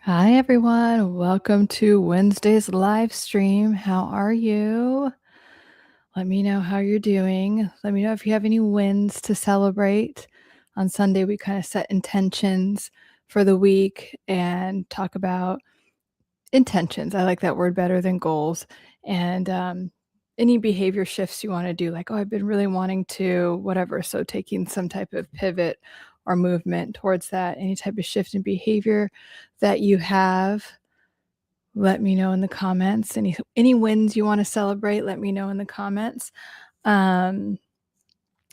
Hi, everyone. Welcome to Wednesday's live stream. How are you? Let me know how you're doing. Let me know if you have any wins to celebrate. On Sunday, we kind of set intentions for the week and talk about intentions. I like that word better than goals. And any behavior shifts you want to do, like, oh, I've been really wanting to, whatever. So taking some type of pivot or movement towards that, any type of shift in behavior that you have, let me know in the comments. Any wins you want to celebrate, let me know in the comments. And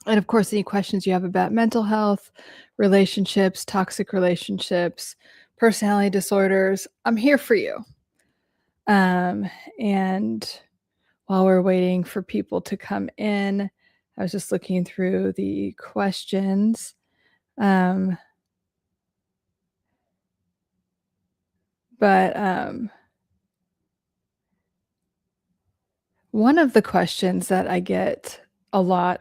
of course, any questions you have about mental health, relationships, toxic relationships, personality disorders, I'm here for you. And while we're waiting for people to come in, I was just looking through the questions. But one of the questions that I get a lot,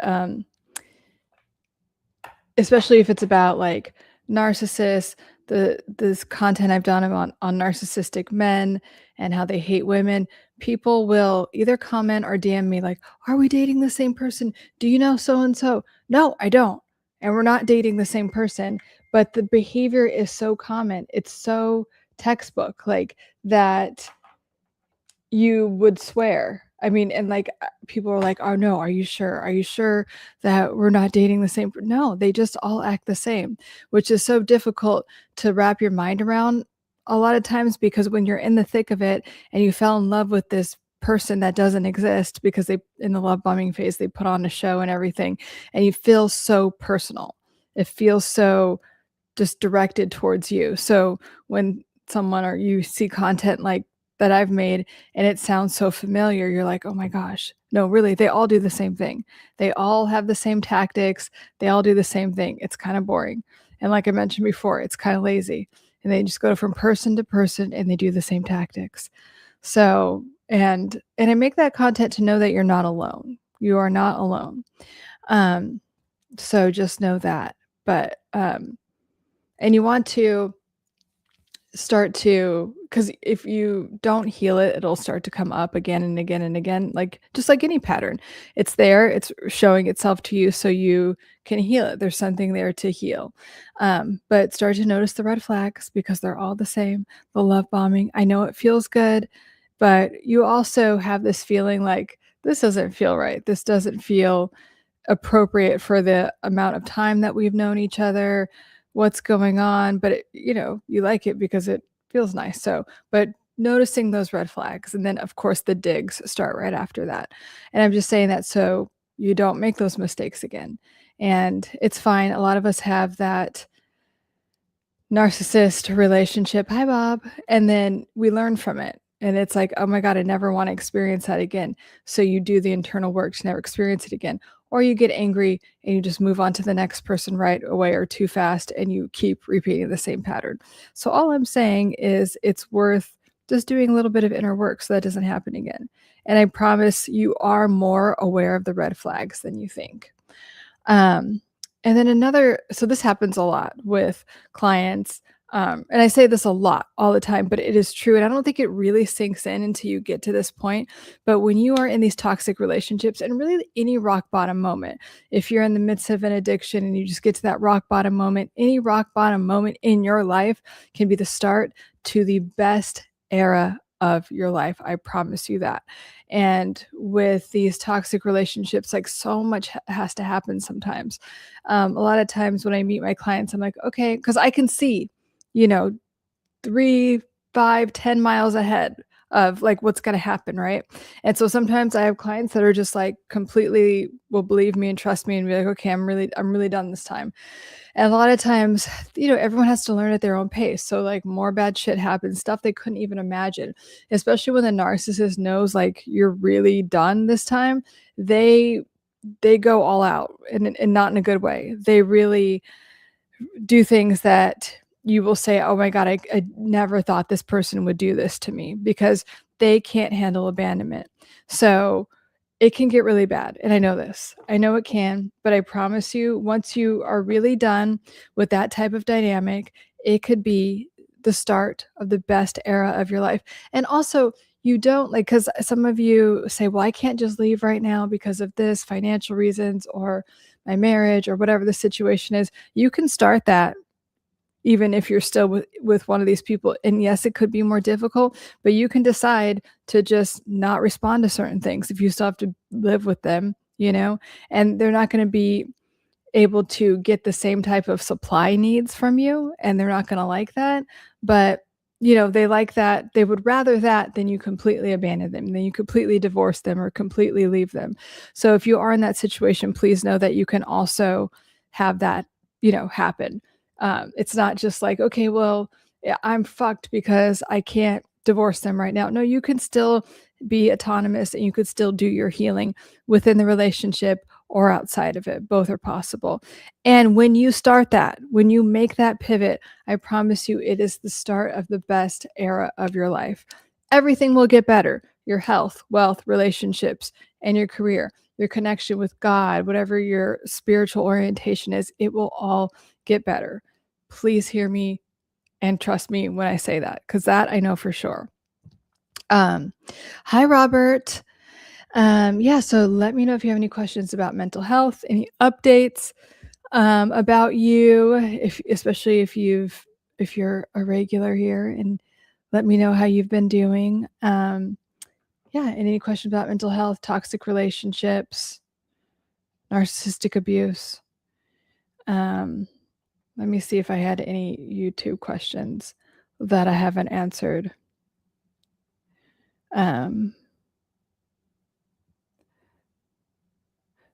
especially if it's about like narcissists, this content I've done on narcissistic men and how they hate women, people will either comment or DM me like, "Are we dating the same person? Do you know so and so?" No, I don't. And we're not dating the same person, but the behavior is so common. It's so textbook like that you would swear. I mean, and like people are like, "Oh no, are you sure? Are you sure that we're not dating the same?" No, they just all act the same, which is so difficult to wrap your mind around a lot of times, because when you're in the thick of it and you fell in love with this person that doesn't exist because they, in the love bombing phase, they put on a show and everything, and you feel so personal. It feels so just directed towards you. So when someone or you see content like that I've made and it sounds so familiar, you're like, oh my gosh. No, really, they all do the same thing. They all have the same tactics. They all do the same thing. It's kind of boring. And like I mentioned before, it's kind of lazy. And they just go from person to person and they do the same tactics. So, and I make that content to know that you're not alone. You are not alone. So just know that. But and you want to start to, because if you don't heal it, it'll start to come up again and again and again, like just like any pattern. It's there, it's showing itself to you so you can heal it. There's something there to heal. But start to notice the red flags, because they're all the same. The love bombing, I know it feels good, but you also have this feeling like, this doesn't feel right. This doesn't feel appropriate for the amount of time that we've known each other, what's going on, but you like it because it feels nice. So, but noticing those red flags, and then of course the digs start right after that. And I'm just saying that so you don't make those mistakes again. And it's fine. A lot of us have that narcissist relationship. Hi, Bob. And then we learn from it. And it's like, oh my God, I never want to experience that again. So you do the internal work to never experience it again. Or you get angry and you just move on to the next person right away or too fast, and you keep repeating the same pattern. So all I'm saying is it's worth just doing a little bit of inner work so that doesn't happen again. And I promise you are more aware of the red flags than you think. And then so this happens a lot with clients. And I say this a lot all the time, but it is true. And I don't think it really sinks in until you get to this point. But when you are in these toxic relationships, and really any rock bottom moment, if you're in the midst of an addiction and you just get to that rock bottom moment, any rock bottom moment in your life can be the start to the best era of your life. I promise you that. And with these toxic relationships, like, so much has to happen sometimes. A lot of times when I meet my clients, I'm like, okay, because I can see, you know, 3, 5, 10 miles ahead of like what's going to happen, right? And so sometimes I have clients that are just like completely will believe me and trust me and be like, okay, I'm really done this time. And a lot of times, everyone has to learn at their own pace. So like more bad shit happens, stuff they couldn't even imagine, especially when the narcissist knows like you're really done this time. They go all out, and not in a good way. They really do things that you will say, oh my God, I never thought this person would do this to me, because they can't handle abandonment. So it can get really bad. And I know this. I know it can, but I promise you, once you are really done with that type of dynamic, it could be the start of the best era of your life. And also, you don't like, because some of you say, well, I can't just leave right now because of this financial reasons or my marriage or whatever the situation is. You can start that even if you're still with one of these people. And yes, it could be more difficult, but you can decide to just not respond to certain things if you still have to live with them, and they're not going to be able to get the same type of supply needs from you, and they're not going to like that. But they like that. They would rather that than you completely abandon them, than you completely divorce them or completely leave them. So if you are in that situation, please know that you can also have that, happen. It's not just like, okay, well, yeah, I'm fucked because I can't divorce them right now. No, you can still be autonomous and you could still do your healing within the relationship or outside of it. Both are possible. And when you start that, when you make that pivot, I promise you, it is the start of the best era of your life. Everything will get better. Your health, wealth, relationships, and your career, your connection with God, whatever your spiritual orientation is, it will all get better. Please hear me and trust me when I say that, because that I know for sure. Hi, Robert. Yeah, so let me know if you have any questions about mental health, any updates about you, especially if you're a regular here, and let me know how you've been doing. Yeah, and any questions about mental health, toxic relationships, narcissistic abuse. Let me see if I had any YouTube questions that I haven't answered.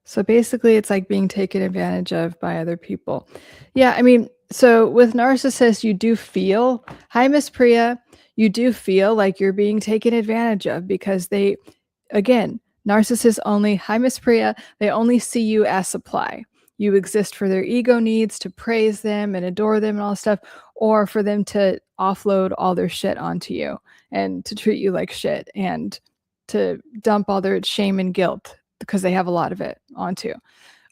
So basically, it's like being taken advantage of by other people. Yeah, I mean, so with narcissists, you do feel, hi, Miss Priya, you do feel like you're being taken advantage of because they, again, narcissists only, hi, Miss Priya, they only see you as supply. You exist for their ego needs, to praise them and adore them and all stuff, or for them to offload all their shit onto you and to treat you like shit and to dump all their shame and guilt, because they have a lot of it onto,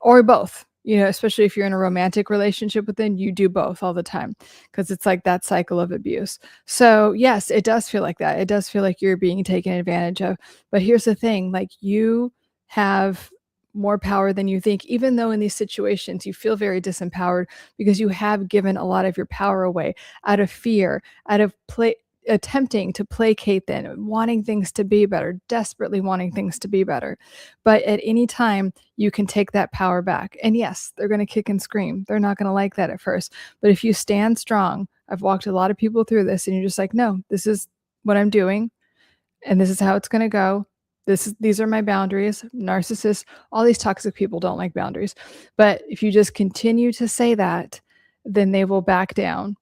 or both, especially if you're in a romantic relationship with them, you do both all the time, because it's like that cycle of abuse. So yes, it does feel like that. It does feel like you're being taken advantage of. But here's the thing, like, you have more power than you think, even though in these situations you feel very disempowered, because you have given a lot of your power away out of fear, out of attempting to placate them, wanting things to be better, desperately wanting things to be better. But at any time, you can take that power back. And yes, they're going to kick and scream. They're not going to like that at first. But if you stand strong, I've walked a lot of people through this, and you're just like, no, this is what I'm doing, and this is how it's going to go. These are my boundaries. Narcissists, all these toxic people don't like boundaries. But if you just continue to say that, then they will back down.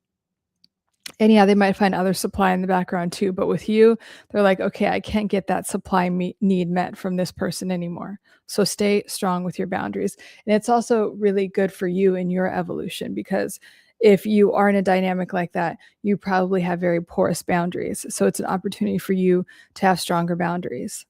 And yeah, they might find other supply in the background too. But with you, they're like, okay, I can't get that supply need met from this person anymore. So stay strong with your boundaries. And it's also really good for you in your evolution, because if you are in a dynamic like that, you probably have very porous boundaries. So it's an opportunity for you to have stronger boundaries.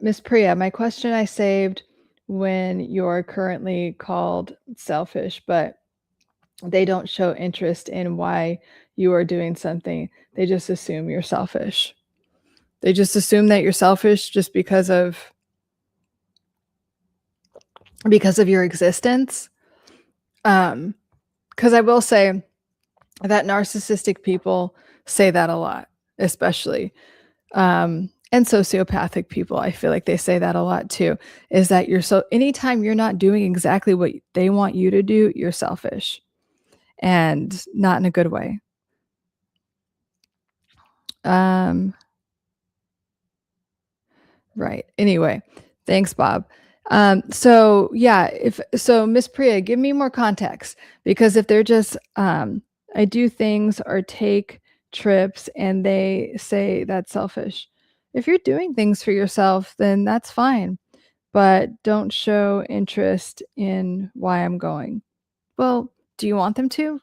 Miss Priya, my question I saved when you're currently called selfish, but they don't show interest in why you are doing something. They just assume you're selfish. They just assume that you're selfish just because of your existence. Because I will say that narcissistic people say that a lot, especially. And sociopathic people, I feel like they say that a lot too, is that anytime you're not doing exactly what they want you to do, you're selfish, and not in a good way. Right. Anyway, thanks, Bob. So yeah, Miss Priya, give me more context, because if they're just, I do things or take trips and they say that's selfish. If you're doing things for yourself, then that's fine, but don't show interest in why I'm going. Well, do you want them to?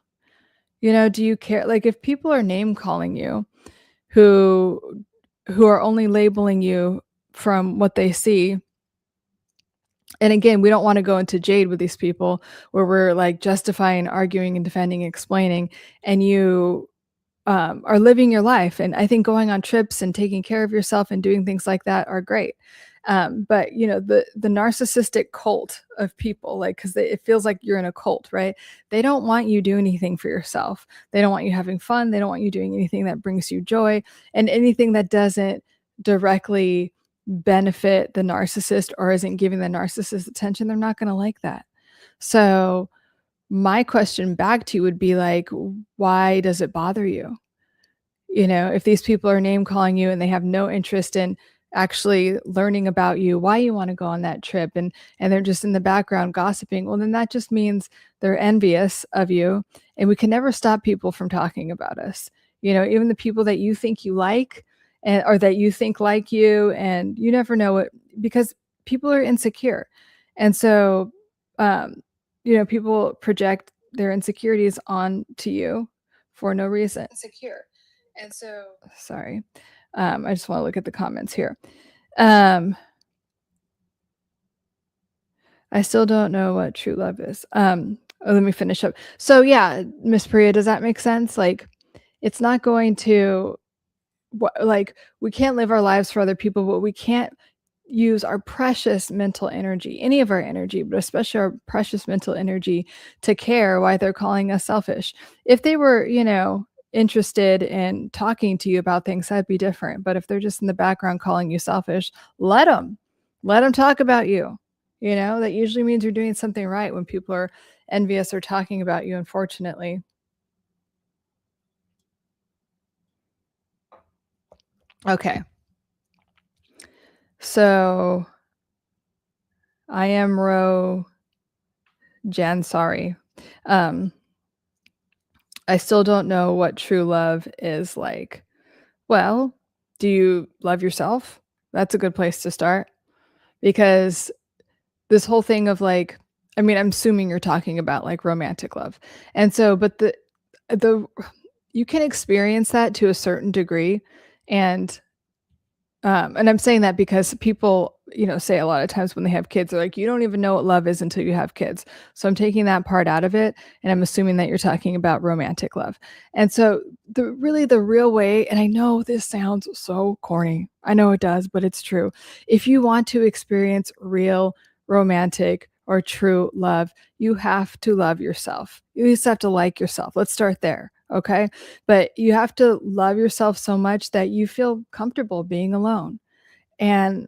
Do you care? Like, if people are name calling you, who are only labeling you from what they see, And again, we don't want to go into jade with these people where we're like justifying, arguing, and defending, explaining, and you are living your life. And I think going on trips and taking care of yourself and doing things like that are great. But the narcissistic cult of people, like, because it feels like you're in a cult, right? They don't want you doing anything for yourself. They don't want you having fun. They don't want you doing anything that brings you joy, and anything that doesn't directly benefit the narcissist or isn't giving the narcissist attention. They're not going to like that. So my question back to you would be like, why does it bother you? If these people are name calling you and they have no interest in actually learning about you, why you want to go on that trip, and they're just in the background gossiping, well, then that just means they're envious of you. And we can never stop people from talking about us. Even the people that you think you like, or that you think like you, and you never know it, because people are insecure. And so people project their insecurities onto you for no reason. Insecure. And so, sorry, I just want to look at the comments here. I still don't know what true love is. Let me finish up. So yeah, Miss Priya, does that make sense? Like, it's not going to, like, we can't live our lives for other people, but we can't use our precious mental energy, any of our energy, but especially our precious mental energy, to care why they're calling us selfish. If they were, interested in talking to you about things, that'd be different. But if they're just in the background calling you selfish, let them talk about you. That usually means you're doing something right when people are envious or talking about you, unfortunately. Okay. So I am Jan, sorry. I still don't know what true love is like. Well, do you love yourself? That's a good place to start, because this whole thing of like, I mean, I'm assuming you're talking about like romantic love. And so, but the you can experience that to a certain degree. And I'm saying that because people, say a lot of times when they have kids, they're like, you don't even know what love is until you have kids. So I'm taking that part out of it, and I'm assuming that you're talking about romantic love. And so the real way, and I know this sounds so corny, I know it does, but it's true. If you want to experience real romantic or true love, you have to love yourself. You just have to like yourself. Let's start there. Okay. But you have to love yourself so much that you feel comfortable being alone. And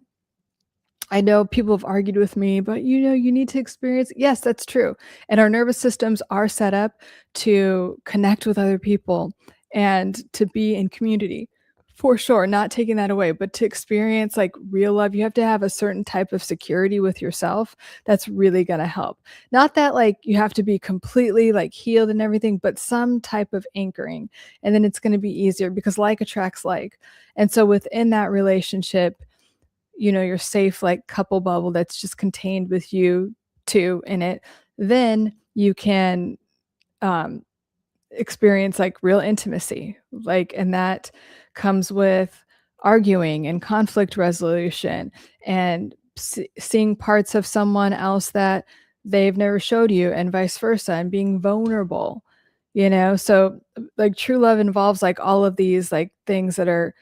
I know people have argued with me, but you need to experience. Yes, that's true. And our nervous systems are set up to connect with other people and to be in community. For sure, not taking that away, but to experience like real love, you have to have a certain type of security with yourself that's really going to help. Not that like you have to be completely like healed and everything, but some type of anchoring. And then it's going to be easier, because like attracts like. And so within that relationship, your safe like couple bubble that's just contained with you two in it, then you can experience like real intimacy, like, and that comes with arguing and conflict resolution and seeing parts of someone else that they've never showed you, and vice versa, and being vulnerable. So like true love involves like all of these like things that are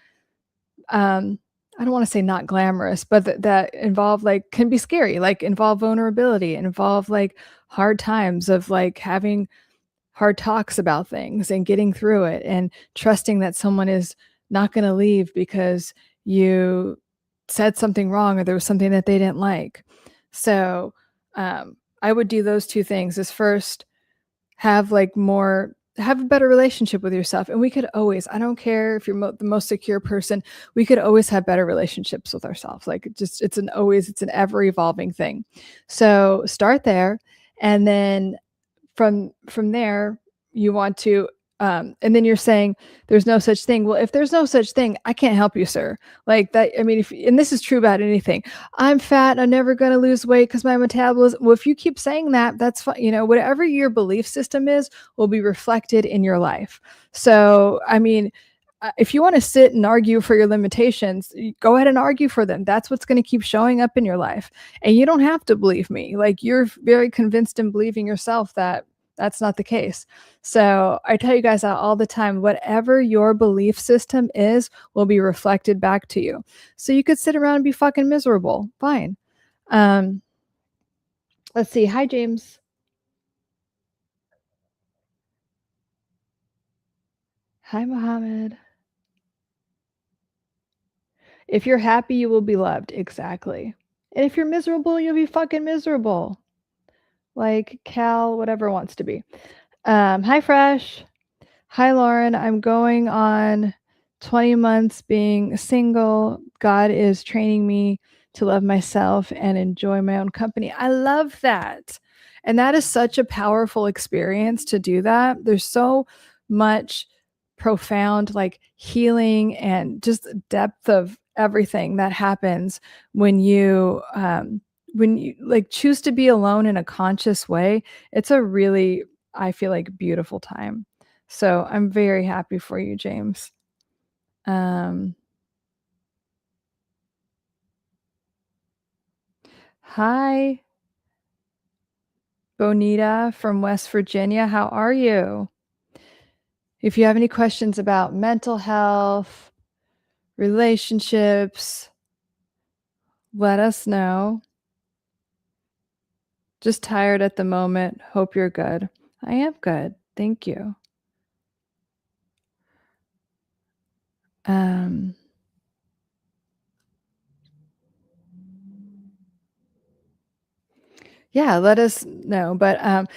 I don't want to say not glamorous, but that involve like, can be scary, like involve vulnerability, involve like hard times of like having hard talks about things and getting through it, and trusting that someone is not going to leave because you said something wrong or there was something that they didn't like. So I would do those two things. Is first, have a better relationship with yourself. And we could always, I don't care if you're the most secure person, we could always have better relationships with ourselves. Like it's an ever evolving thing. So start there. And then from there, you want to, and then you're saying there's no such thing. Well, if there's no such thing, I can't help you, sir. Like that. I mean, and this is true about anything. I'm fat. I'm never going to lose weight because my metabolism. Well, if you keep saying that, that's fine. Whatever your belief system is will be reflected in your life. So, I mean, if you want to sit and argue for your limitations, go ahead and argue for them. That's what's going to keep showing up in your life. And you don't have to believe me. Like, you're very convinced in believing yourself that that's not the case. So I tell you guys that all the time. Whatever your belief system is will be reflected back to you. So you could sit around and be fucking miserable. Fine. Um, let's see. Hi, James. Hi, Mohammed. If you're happy, you will be loved. Exactly. And if you're miserable, you'll be fucking miserable. Like Cal, whatever wants to be. Hi, Fresh. Hi, Lauren. I'm going on 20 months being single. God is training me to love myself and enjoy my own company. I love that. And that is such a powerful experience to do that. There's so much profound, like, healing and just depth of everything that happens when you like choose to be alone in a conscious way. It's a really, I feel like, beautiful time. So I'm very happy for you, James. Hi, Bonita from West Virginia. How are you? If you have any questions about mental health, relationships, let us know. Just tired at the moment. Hope you're good. I am good. Thank you. Yeah, let us know. But, I'm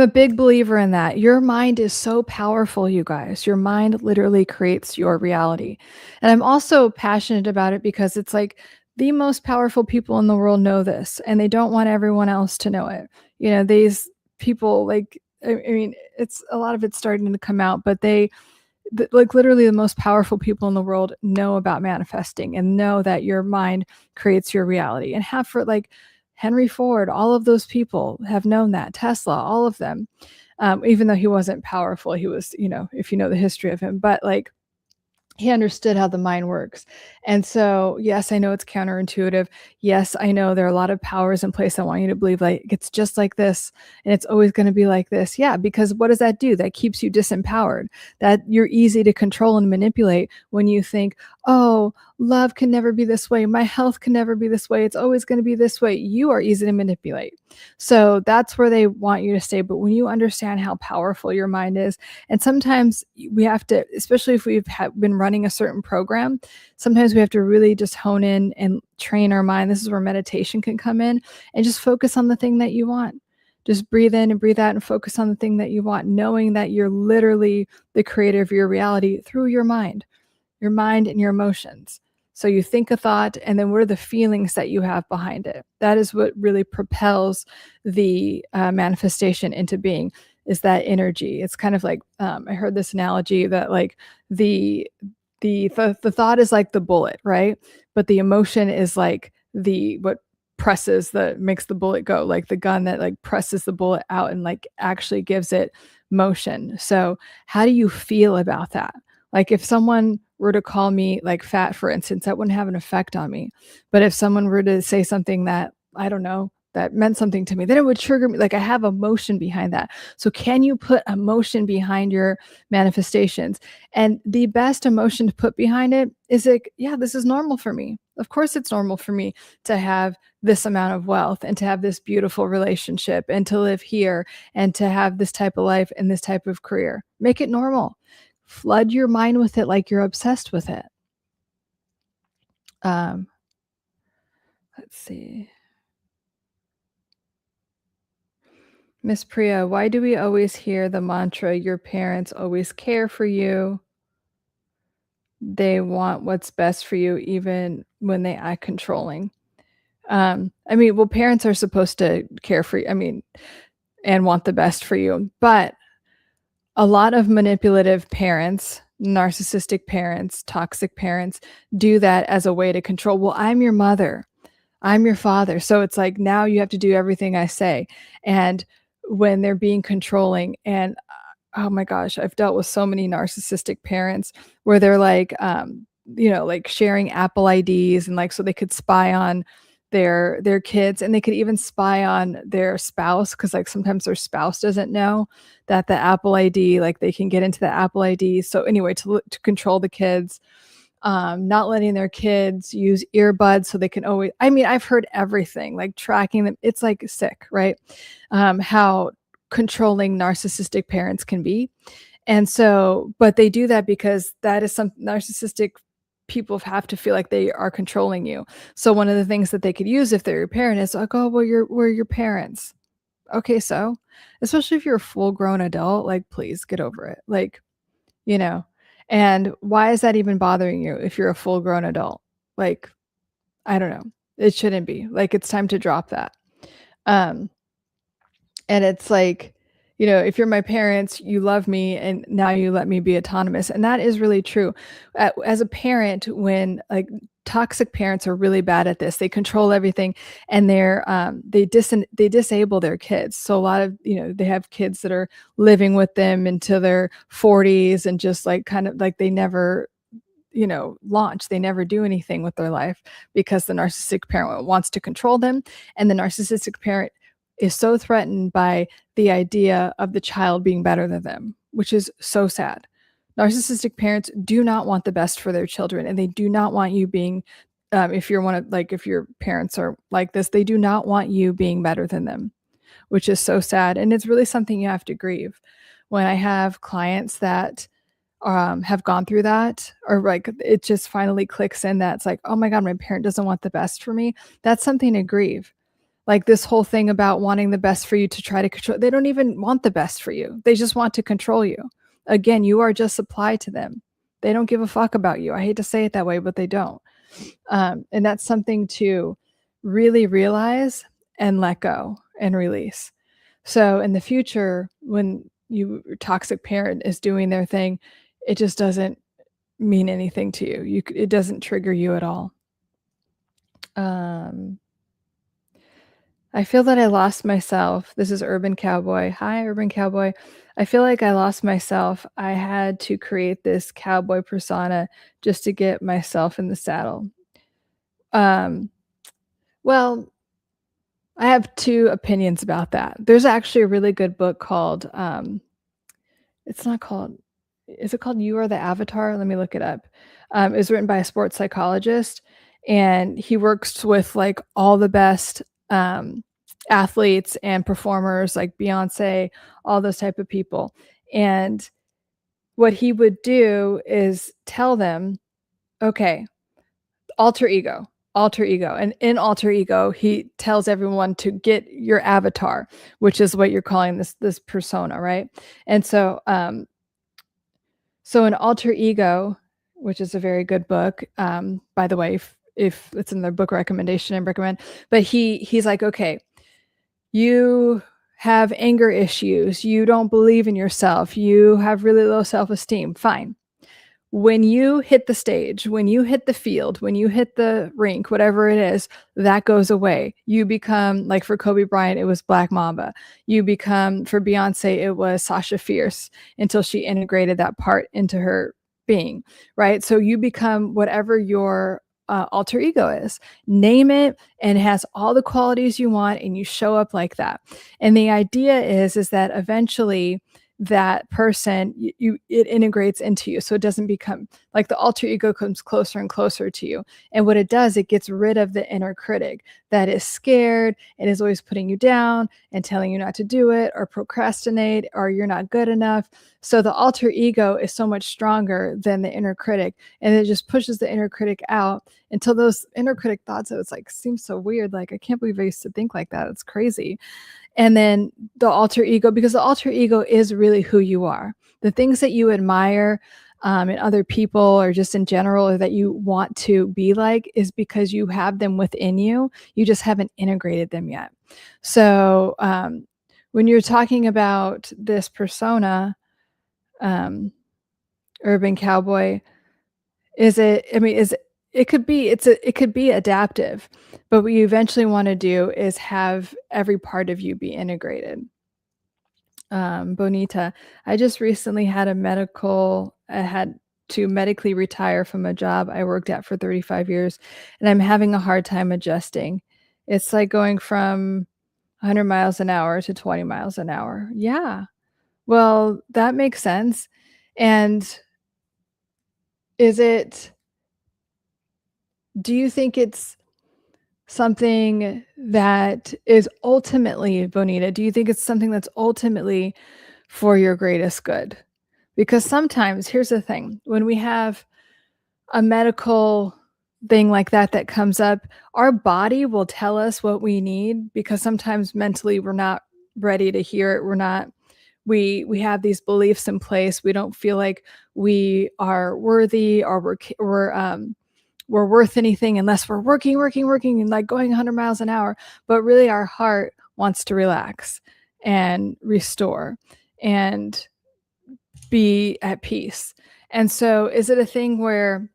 a big believer in that. Your mind is so powerful, you guys. Your mind literally creates your reality. And I'm also passionate about it because it's like the most powerful people in the world know this, and they don't want everyone else to know it. These people, like, I mean, it's a lot of it's starting to come out, but like, literally the most powerful people in the world know about manifesting and know that your mind creates your reality, and have for, like, Henry Ford, all of those people have known that. Tesla, all of them. Even though he wasn't powerful, he was, if you know the history of him, but, like, he understood how the mind works. And so, yes, I know it's counterintuitive. Yes, I know there are a lot of powers in place that want you to believe, like, it's just like this and it's always going to be like this. Yeah, because what does that do? That keeps you disempowered. That you're easy to control and manipulate when you think, oh, love can never be this way. My health can never be this way. It's always going to be this way. You are easy to manipulate. So that's where they want you to stay. But when you understand how powerful your mind is, and sometimes we have to, especially if we've been running a certain program, sometimes we have to really just hone in and train our mind. This is where meditation can come in, and just focus on the thing that you want. Just breathe in and breathe out and focus on the thing that you want, knowing that you're literally the creator of your reality through your mind and your emotions. So you think a thought, and then what are the feelings that you have behind it? That is what really propels the manifestation into being, is that energy. It's kind of like, I heard this analogy that, like, the thought is like the bullet, right? But the emotion is like what makes the bullet go, like the gun that, like, presses the bullet out and, like, actually gives it motion. So how do you feel about that? Like, if someone were to call me, like, fat, for instance, that wouldn't have an effect on me. But if someone were to say something that, I don't know, that meant something to me, then it would trigger me. Like, I have emotion behind that. So can you put emotion behind your manifestations? And the best emotion to put behind it is, like, yeah, this is normal for me. Of course it's normal for me to have this amount of wealth and to have this beautiful relationship and to live here and to have this type of life and this type of career. Make it normal. Flood your mind with it like you're obsessed with it. Let's see. Miss Priya, why do we always hear the mantra, your parents always care for you? They want what's best for you, even when they act controlling. Well, parents are supposed to care for you, and want the best for you. But a lot of manipulative parents, narcissistic parents, toxic parents do that as a way to control. Well, I'm your mother. I'm your father. So it's like, now you have to do everything I say. And when they're being controlling, and oh my gosh, I've dealt with so many narcissistic parents where they're like, like sharing Apple IDs and like so they could spy on their kids, and they could even spy on their spouse because like sometimes their spouse doesn't know that the Apple ID, like they can get into the Apple ID. So anyway, to control the kids, not letting their kids use earbuds so they can always, I mean, I've heard everything, like tracking them. It's like sick, right? How controlling narcissistic parents can be. And so, but they do that because that is some narcissistic people have to feel like they are controlling you. So one of the things that they could use if they're your parent is like, oh, well, we're your parents. Okay, so especially if you're a full grown adult, like please get over it. Like, you know, and why is that even bothering you if you're a full grown adult? Like, I don't know. It shouldn't be. Like, it's time to drop that. Um, and it's like, if you're my parents, you love me, and now you let me be autonomous. And that is really true. As a parent, when like toxic parents are really bad at this, they control everything, and they disable their kids. So a lot of, they have kids that are living with them into their 40s and just like kind of like they never launch. They never do anything with their life because the narcissistic parent wants to control them. And the narcissistic parent is so threatened by the idea of the child being better than them, which is so sad. Narcissistic parents do not want the best for their children, and they do not want you being, if your parents are like this, they do not want you being better than them, which is so sad. And it's really something you have to grieve. When I have clients that have gone through that, or like it just finally clicks in that it's like, oh my God, my parent doesn't want the best for me. That's something to grieve. Like this whole thing about wanting the best for you to try to control, they don't even want the best for you. They just want to control you. Again, you are just supply to them. They don't give a fuck about you. I hate to say it that way, but they don't. And that's something to really realize and let go and release. So in the future, when your toxic parent is doing their thing, it just doesn't mean anything to you. It doesn't trigger you at all. I feel that I lost myself. This is Urban Cowboy. Hi, Urban Cowboy. I feel like I lost myself. I had to create this cowboy persona just to get myself in the saddle. Well, I have two opinions about that. There's actually a really good book called, it's not called, is it called You Are the Avatar? Let me look it up. It was written by a sports psychologist, and he works with like all the best athletes and performers like Beyonce, all those type of people. And what he would do is tell them, okay, alter ego. And in alter ego, he tells everyone to get your avatar, which is what you're calling this persona, right? And so so in alter ego, which is a very good book, by the way, if it's in the book recommendation, I recommend. But he's like, okay, you have anger issues, you don't believe in yourself, you have really low self-esteem. Fine. When you hit the stage, when you hit the field, when you hit the rink, whatever it is, that goes away. You become, like for Kobe Bryant, it was Black Mamba. You become, for Beyonce, it was Sasha Fierce, until she integrated that part into her being, right? So you become whatever your alter ego is. Name it, and it has all the qualities you want, and you show up like that. And the idea is that eventually that person, it integrates into you. So it doesn't become like the alter ego comes closer and closer to you. And what it does, it gets rid of the inner critic that is scared and is always putting you down and telling you not to do it or procrastinate or you're not good enough. So the alter ego is so much stronger than the inner critic, and it just pushes the inner critic out until those inner critic thoughts, so it's like, seems so weird. Like, I can't believe I used to think like that. It's crazy. And then the alter ego, because the alter ego is really who you are. The things that you admire in other people or just in general, or that you want to be like, is because you have them within you. You just haven't integrated them yet. So when you're talking about this persona, Urban Cowboy, it could be adaptive, but what you eventually want to do is have every part of you be integrated. Bonita. I just recently I had to medically retire from a job I worked at for 35 years, and I'm having a hard time adjusting. It's like going from 100 miles an hour to 20 miles an hour. Yeah. Well, that makes sense. And is it do you think it's something that is ultimately, Bonita, do you think it's something that's ultimately for your greatest good? Because sometimes, here's the thing, when we have a medical thing like that that comes up, our body will tell us what we need because sometimes mentally we're not ready to hear it. We have these beliefs in place. We don't feel like we are worthy or we're worth anything unless we're working, and like going 100 miles an hour. But really, our heart wants to relax and restore and be at peace. And so, is it a thing where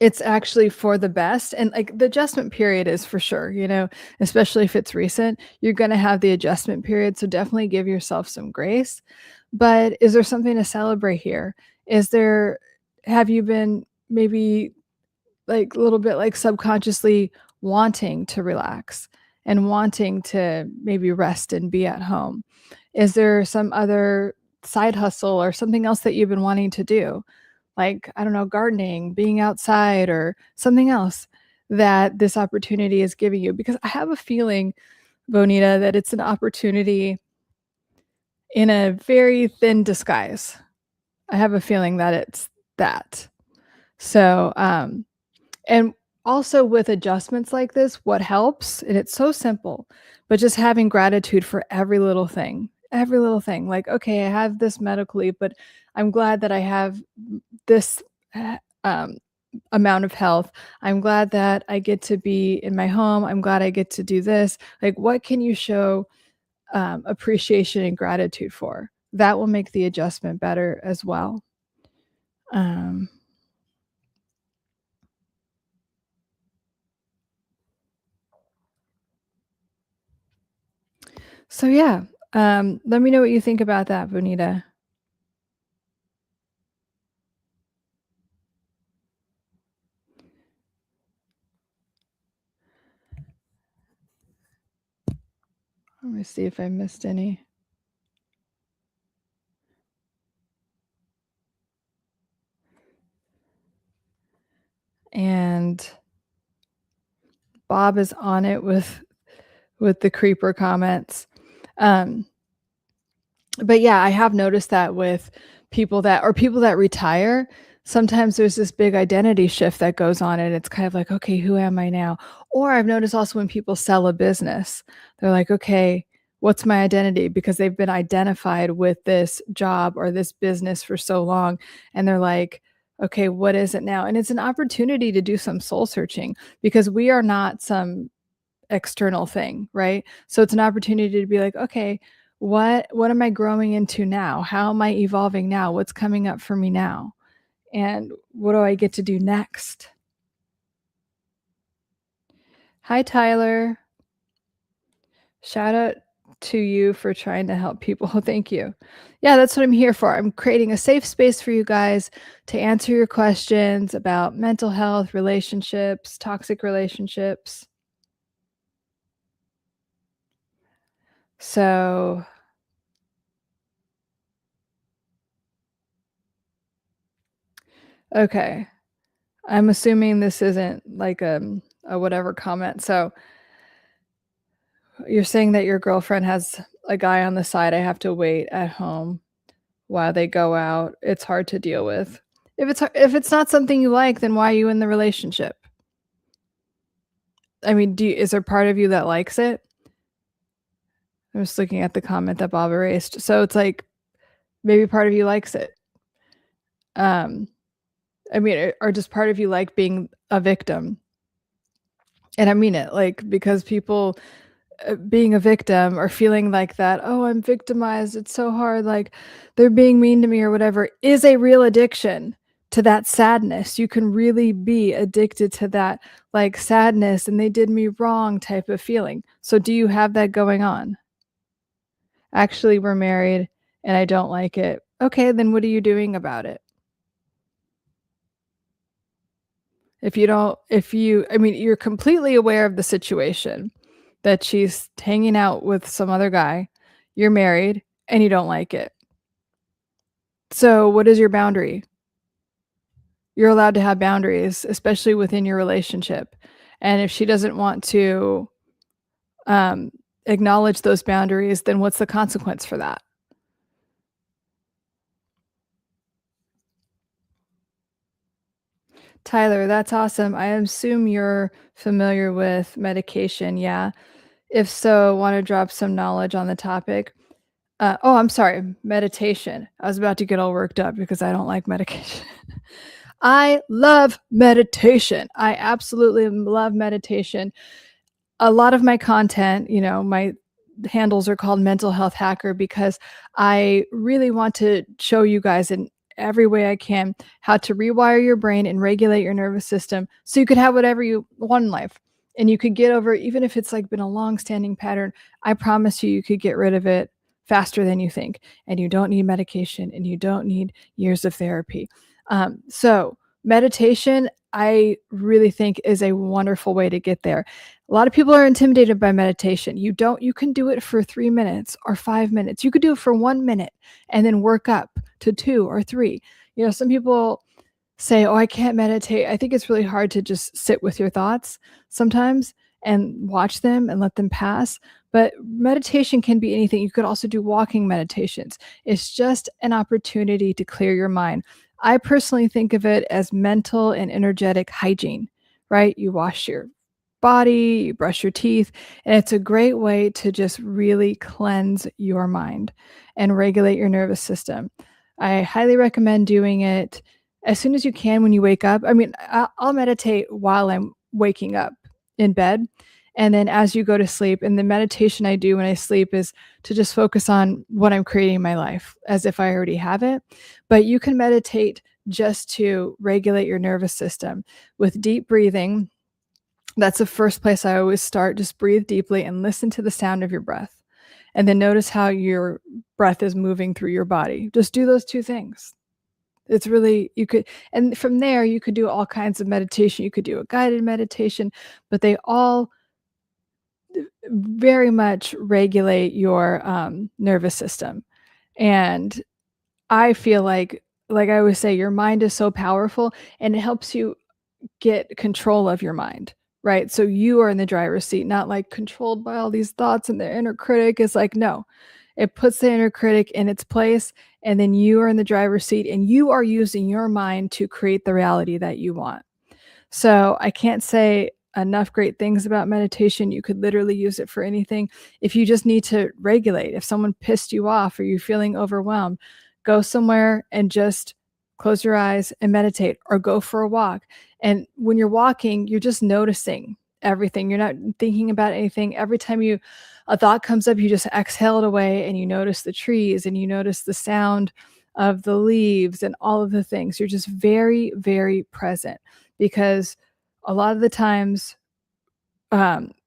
it's actually for the best? And like the adjustment period is for sure, especially if it's recent, you're going to have the adjustment period. So definitely give yourself some grace. But is there something to celebrate here? Have you been maybe like a little bit like subconsciously wanting to relax and wanting to maybe rest and be at home? Is there some other side hustle or something else that you've been wanting to do? Like, I don't know, gardening, being outside, or something else that this opportunity is giving you? Because I have a feeling, Bonita, that it's an opportunity in a very thin disguise. I have a feeling that it's that. So, and also with adjustments like this, what helps, and it's so simple, but just having gratitude for every little thing. Every little thing. Like, okay, I have this medical leave, but I'm glad that I have this um, amount of health. I'm glad that I get to be in my home. I'm glad I get to do this. Like, what can you show appreciation and gratitude for? That will make the adjustment better as well. Um, so yeah, let me know what you think about that, Bonita. Let me see if I missed any. And Bob is on it with the creeper comments. Um, but yeah, I have noticed that with people that retire, sometimes there's this big identity shift that goes on, and it's kind of like, okay, who am I now? Or I've noticed also when people sell a business, they're like, okay, what's my identity? Because they've been identified with this job or this business for so long, and they're like, okay, what is it now? And it's an opportunity to do some soul searching because we are not some external thing, right? So it's an opportunity to be like, okay, what am I growing into now? How am I evolving now? What's coming up for me now? And what do I get to do next? Hi, Tyler. Shout out to you for trying to help people. Thank you. Yeah, that's what I'm here for. I'm creating a safe space for you guys to answer your questions about mental health, relationships, toxic relationships. So, okay. I'm assuming this isn't like a whatever comment. So you're saying that your girlfriend has a guy on the side. I have to wait at home while they go out. It's hard to deal with. If it's not something you like, then why are you in the relationship? I mean, is there part of you that likes it? I'm just looking at the comment that Bob erased. So it's like maybe part of you likes it. I mean, or does part of you like being a victim? And I mean it, like, because people being a victim or feeling like that, oh, I'm victimized, it's so hard, like they're being mean to me or whatever, is a real addiction to that sadness. You can really be addicted to that, like sadness and they did me wrong type of feeling. So do you have that going on? Actually, we're married and I don't like it. Okay, then what are you doing about it? If you don't if you I mean, you're completely aware of the situation, that she's hanging out with some other guy, you're married, and you don't like it. So, what is your boundary? You're allowed to have boundaries, especially within your relationship, and if she doesn't want to, um, acknowledge those boundaries, then what's the consequence for that? Tyler, that's awesome. I assume you're familiar with medication, yeah? If so, wanna drop some knowledge on the topic? Oh, I'm sorry, meditation. I was about to get all worked up because I don't like medication. I love meditation. I absolutely love meditation. A lot of my content, my handles are called Mental Health Hacker because I really want to show you guys in every way I can how to rewire your brain and regulate your nervous system so you could have whatever you want in life. And you could get over, even if it's like been a long standing pattern, I promise you, you could get rid of it faster than you think. And you don't need medication and you don't need years of therapy. So, meditation, I really think is a wonderful way to get there. A lot of people are intimidated by meditation. You can do it for 3 minutes or 5 minutes. You could do it for 1 minute and then work up to 2 or 3. Some people say, "Oh, I can't meditate." I think it's really hard to just sit with your thoughts sometimes and watch them and let them pass. But meditation can be anything. You could also do walking meditations. It's just an opportunity to clear your mind. I personally think of it as mental and energetic hygiene, right? You wash your body, you brush your teeth, and it's a great way to just really cleanse your mind and regulate your nervous system. I highly recommend doing it as soon as you can when you wake up. I mean, I'll meditate while I'm waking up in bed. And then as you go to sleep, and the meditation I do when I sleep is to just focus on what I'm creating in my life as if I already have it. But you can meditate just to regulate your nervous system with deep breathing. That's the first place I always start. Just breathe deeply and listen to the sound of your breath. And then notice how your breath is moving through your body. Just do those two things. It's really, you could, and from there, you could do all kinds of meditation. You could do a guided meditation, but they all very much regulate your nervous system. And I feel like I always say, your mind is so powerful and it helps you get control of your mind, right? So you are in the driver's seat, not like controlled by all these thoughts, and the inner critic is like, no, it puts the inner critic in its place, and then you are in the driver's seat and you are using your mind to create the reality that you want. So I can't say enough great things about meditation. You could literally use it for anything. If you just need to regulate, if someone pissed you off or you're feeling overwhelmed, go somewhere and just close your eyes and meditate, or go for a walk. And when you're walking, you're just noticing everything. You're not thinking about anything. Every time a thought comes up, you just exhale it away and you notice the trees and you notice the sound of the leaves and all of the things. You're just very, very present, because a lot of the times,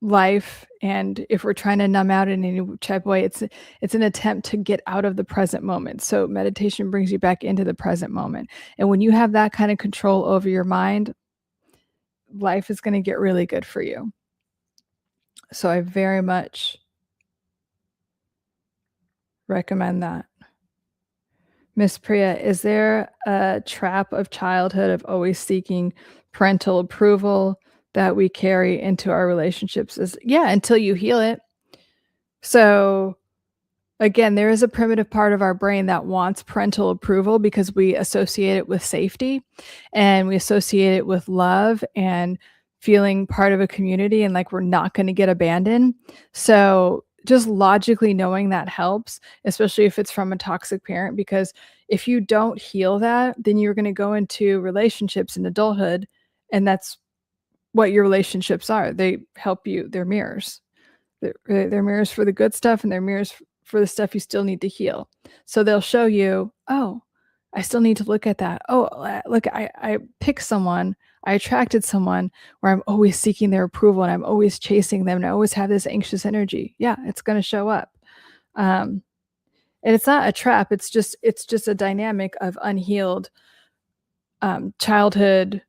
life, and if we're trying to numb out in any type of way, it's an attempt to get out of the present moment. So meditation brings you back into the present moment. And when you have that kind of control over your mind, life is going to get really good for you. So I very much recommend that. Miss Priya, is there a trap of childhood of always seeking parental approval that we carry into our relationships? Yeah, until you heal it. So again, there is a primitive part of our brain that wants parental approval because we associate it with safety, and we associate it with love and feeling part of a community and like we're not going to get abandoned. So just logically knowing that helps, especially if it's from a toxic parent, because if you don't heal that, then you're going to go into relationships in adulthood, and that's what your relationships are. They help you, they're mirrors. They're mirrors for the good stuff, and they're mirrors for the stuff you still need to heal. So they'll show you, oh, I still need to look at that. Oh, look, I picked someone, I attracted someone where I'm always seeking their approval and I'm always chasing them and I always have this anxious energy. Yeah, it's going to show up. And it's not a trap. It's just a dynamic of unhealed childhood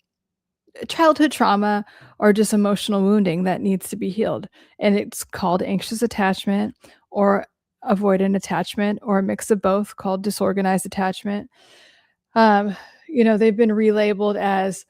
trauma or just emotional wounding that needs to be healed. And it's called anxious attachment or avoidant attachment, or a mix of both called disorganized attachment. They've been relabeled as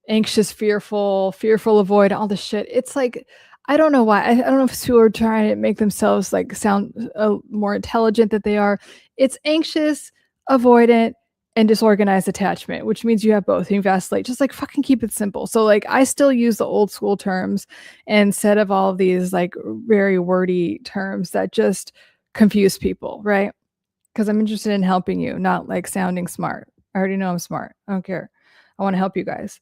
anxious, fearful avoid, all this shit. It's like, I don't know why. I don't know if people are trying to make themselves like sound more intelligent than they are. It's anxious, avoidant, and disorganized attachment, which means you have both. You vacillate. Just like fucking keep it simple. So like I still use the old school terms instead of all of these like very wordy terms that just confuse people, right? Because I'm interested in helping you, not like sounding smart. I already know I'm smart. I don't care. I want to help you guys.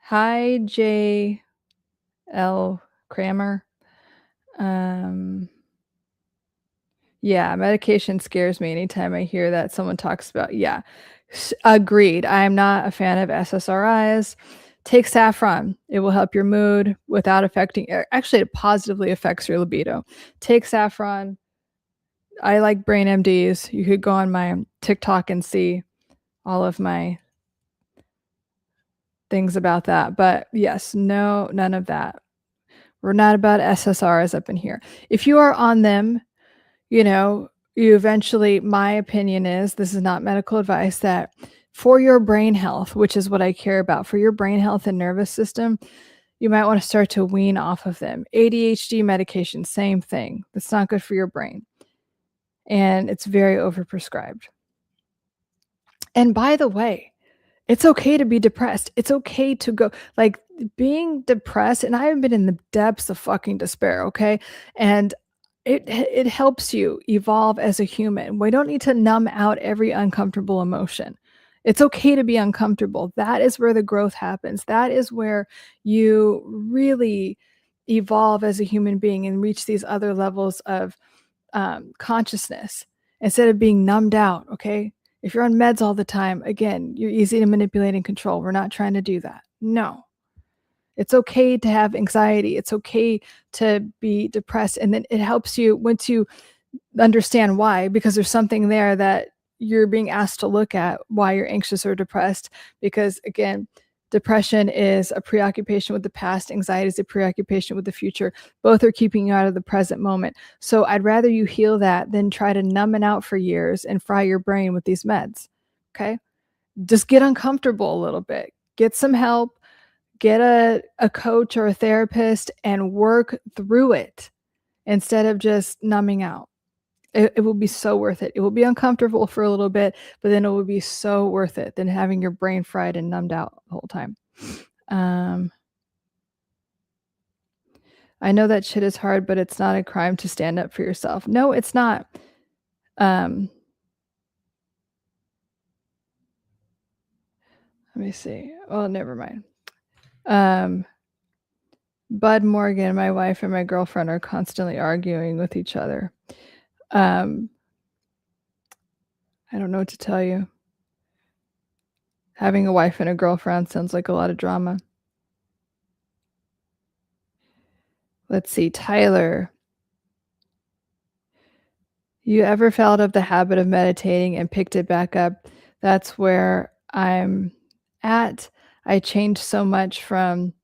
Hi, J.L. Kramer. Yeah, medication scares me anytime I hear that someone talks about, yeah. Agreed. I am not a fan of SSRIs. Take saffron. It will help your mood without affecting, actually, it positively affects your libido. Take saffron. I like brain MDs. You could go on my TikTok and see all of my things about that. But yes, no, none of that. We're not about SSRIs up in here. If you are on them, you eventually, my opinion is, this is not medical advice, that for your brain health, which is what I care about, for your brain health and nervous system, you might want to start to wean off of them. ADHD medication, same thing. That's not good for your brain. And it's very overprescribed. And by the way, it's okay to be depressed. It's okay to go, like, being depressed, and I have been in the depths of fucking despair, okay? And it helps you evolve as a human. We don't need to numb out every uncomfortable emotion. It's okay to be uncomfortable. That is where the growth happens. That is where you really evolve as a human being and reach these other levels of consciousness instead of being numbed out, okay? If you're on meds all the time, again, you're easy to manipulate and control. We're not trying to do that. No. It's okay to have anxiety. It's okay to be depressed. And then it helps you once you understand why, because there's something there that you're being asked to look at, why you're anxious or depressed. Because again, depression is a preoccupation with the past. Anxiety is a preoccupation with the future. Both are keeping you out of the present moment. So I'd rather you heal that than try to numb it out for years and fry your brain with these meds. Okay? Just get uncomfortable a little bit. Get some help. Get a coach or a therapist and work through it instead of just numbing out. It will be so worth it. It will be uncomfortable for a little bit, but then it will be so worth it than having your brain fried and numbed out the whole time. I know that shit is hard, but it's not a crime to stand up for yourself. No, it's not. Let me see. Oh, never mind. Bud Morgan, my wife, and my girlfriend are constantly arguing with each other. I don't know what to tell you. Having a wife and a girlfriend sounds like a lot of drama. Let's see, Tyler. You ever fell out of the habit of meditating and picked it back up? That's where I'm at. I changed so much from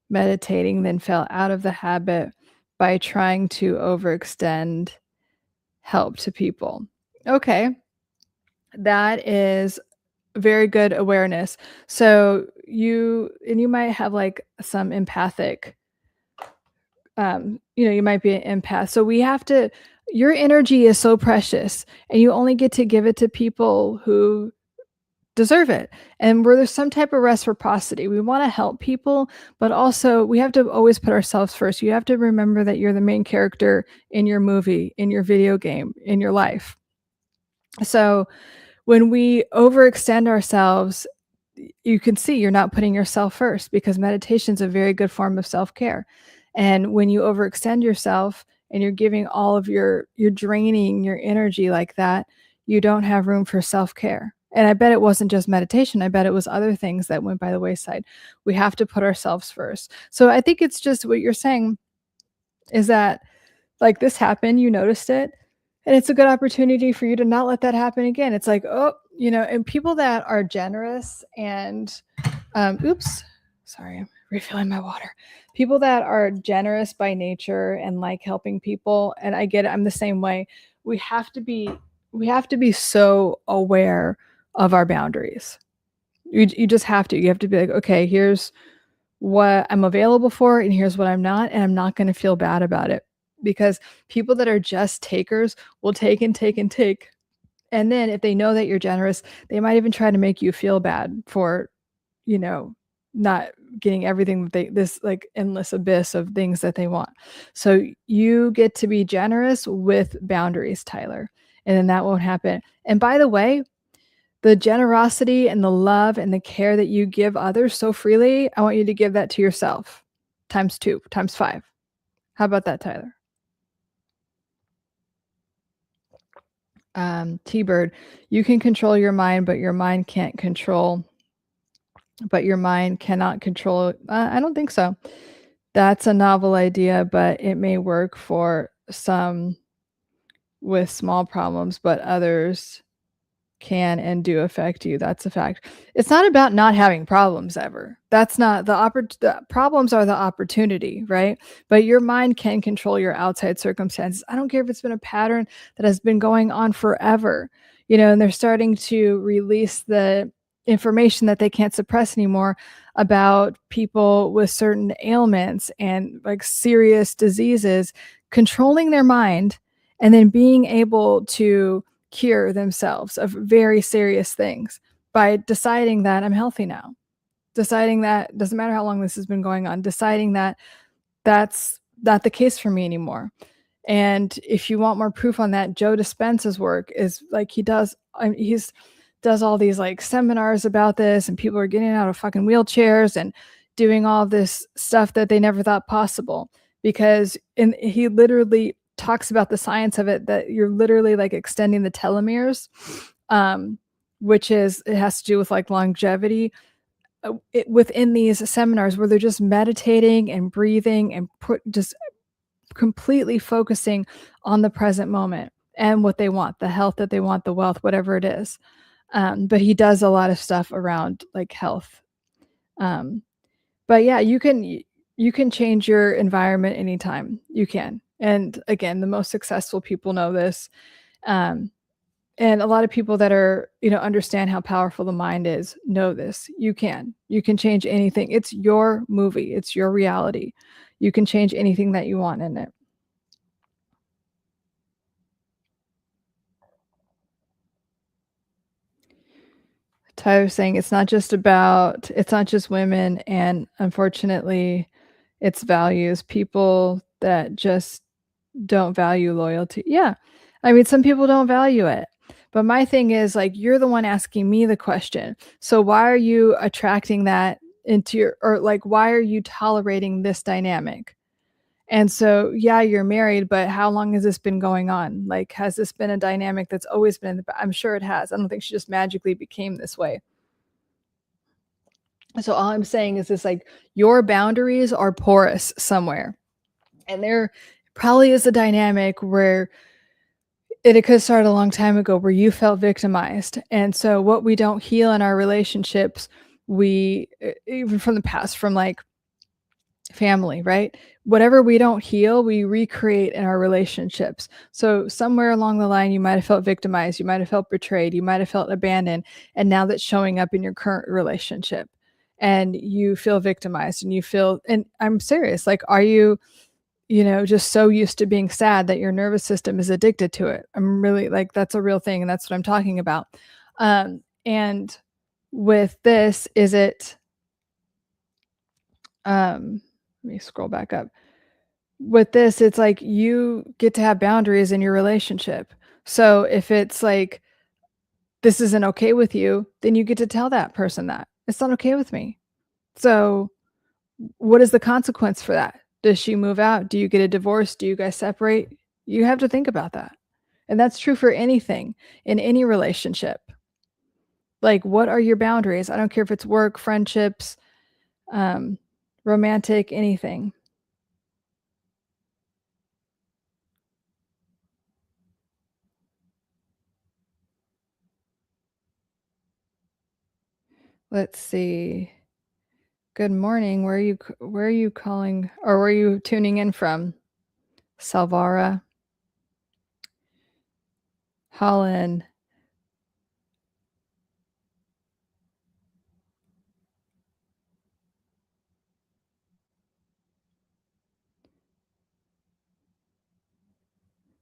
meditating, then fell out of the habit by trying to overextend help to people. Okay. That is very good awareness. So you might have like some empathic, you might be an empath. So we have to, your energy is so precious and you only get to give it to people who deserve it. And where there's some type of reciprocity, we want to help people, but also we have to always put ourselves first. You have to remember that you're the main character in your movie, in your video game, in your life. So when we overextend ourselves, you can see you're not putting yourself first, because meditation is a very good form of self-care. And when you overextend yourself and you're giving all of you're draining your energy like that, you don't have room for self-care. And I bet it wasn't just meditation. I bet it was other things that went by the wayside. We have to put ourselves first. So I think it's just what you're saying is that, Like, this happened, you noticed it, and it's a good opportunity for you to not let that happen again. It's like, oh, and people that are generous and, oops, sorry, I'm refilling my water. People that are generous by nature and like helping people, and I get it, I'm the same way. We have to be so aware of our boundaries. You just have to. You have to be like, okay, here's what I'm available for, and here's what I'm not, and I'm not going to feel bad about it. Because people that are just takers will take and take and take. And then if they know that you're generous, they might even try to make you feel bad for, not getting everything that this like endless abyss of things that they want. So you get to be generous with boundaries, Tyler, and then that won't happen. And by the way, the generosity and the love and the care that you give others so freely, I want you to give that to yourself times 2, times 5. How about that, Tyler? T-Bird, you can control your mind, but your mind cannot control. I don't think so. That's a novel idea, but it may work for some with small problems, but others can and do affect you. That's a fact. It's not about not having problems ever. That's not the problems are the opportunity, right? But your mind can control your outside circumstances. I don't care if it's been a pattern that has been going on forever, and they're starting to release the information that they can't suppress anymore about people with certain ailments and like serious diseases, controlling their mind and then being able to cure themselves of very serious things by deciding that I'm healthy now, deciding that doesn't matter how long this has been going on, deciding that that's not the case for me anymore. And if you want more proof on that, Joe Dispenza's work is like does all these like seminars about this, and people are getting out of fucking wheelchairs and doing all this stuff that they never thought possible, because he literally talks about the science of it, that you're literally like extending the telomeres, which it has to do with like longevity, within these seminars where they're just meditating and breathing and just completely focusing on the present moment and what they want, the health that they want, the wealth, whatever it is. But he does a lot of stuff around like health. But yeah, you can change your environment anytime. You can. And again, the most successful people know this. And a lot of people that are, understand how powerful the mind is know this. You can change anything. It's your movie. It's your reality. You can change anything that you want in it. Tyler's saying it's not just women, and unfortunately it's values, people that just don't value loyalty. Yeah. I mean, some people don't value it. But my thing is, like, you're the one asking me the question. So why are you attracting that why are you tolerating this dynamic? And so, yeah, you're married, but how long has this been going on? Like, has this been a dynamic that's always been I'm sure it has. I don't think she just magically became this way. So all I'm saying is this, like, your boundaries are porous somewhere. And there probably is a dynamic where it could have started a long time ago where you felt victimized. And so what we don't heal in our relationships, we, even from the past, from like family, right? Whatever we don't heal, we recreate in our relationships. So somewhere along the line, you might have felt victimized, you might have felt betrayed, you might have felt abandoned. And now that's showing up in your current relationship, and you feel victimized and I'm serious. Like, are you, just so used to being sad that your nervous system is addicted to it? I'm really like, that's a real thing. And that's what I'm talking about. And with this, is it, let me scroll back up. With this, it's like you get to have boundaries in your relationship. So if it's like, this isn't okay with you, then you get to tell that person that it's not okay with me. So what is the consequence for that? Does she move out? Do you get a divorce? Do you guys separate? You have to think about that. And that's true for anything in any relationship. Like, what are your boundaries? I don't care if it's work, friendships, romantic, anything. Let's see. Good morning. Where are you calling or where are you tuning in from? Salvara, Holland.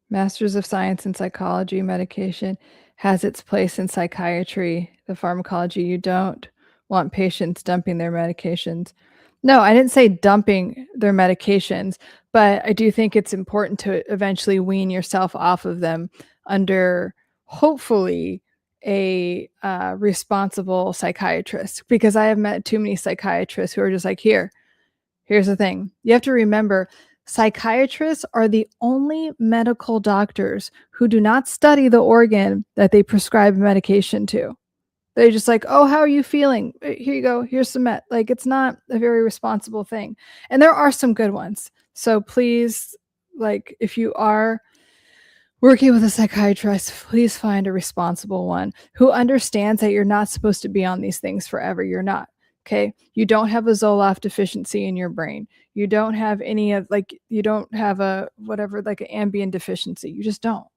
Masters of Science in Psychology medication has its place in psychiatry, the pharmacology. You don't want patients dumping their medications. No, I didn't say dumping their medications, but I do think it's important to eventually wean yourself off of them under hopefully a responsible psychiatrist, because I have met too many psychiatrists who are just like, here's the thing. You have to remember, psychiatrists are the only medical doctors who do not study the organ that they prescribe medication to. They're just like, oh, how are you feeling? Here you go. Here's some med. Like, it's not a very responsible thing. And there are some good ones. So please, like, if you are working with a psychiatrist, please find a responsible one who understands that you're not supposed to be on these things forever. You're not. Okay. You don't have a Zoloft deficiency in your brain. You don't have any of, like, you don't have a whatever, like an Ambien deficiency. You just don't.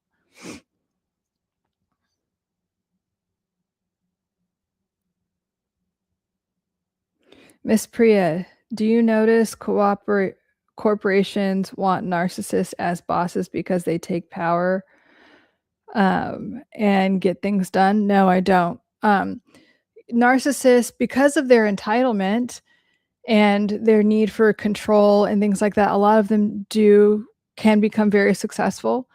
Miss Priya, do you notice corporations want narcissists as bosses because they take power and get things done? No, I don't. Narcissists, because of their entitlement and their need for control and things like that, a lot of them can become very successful.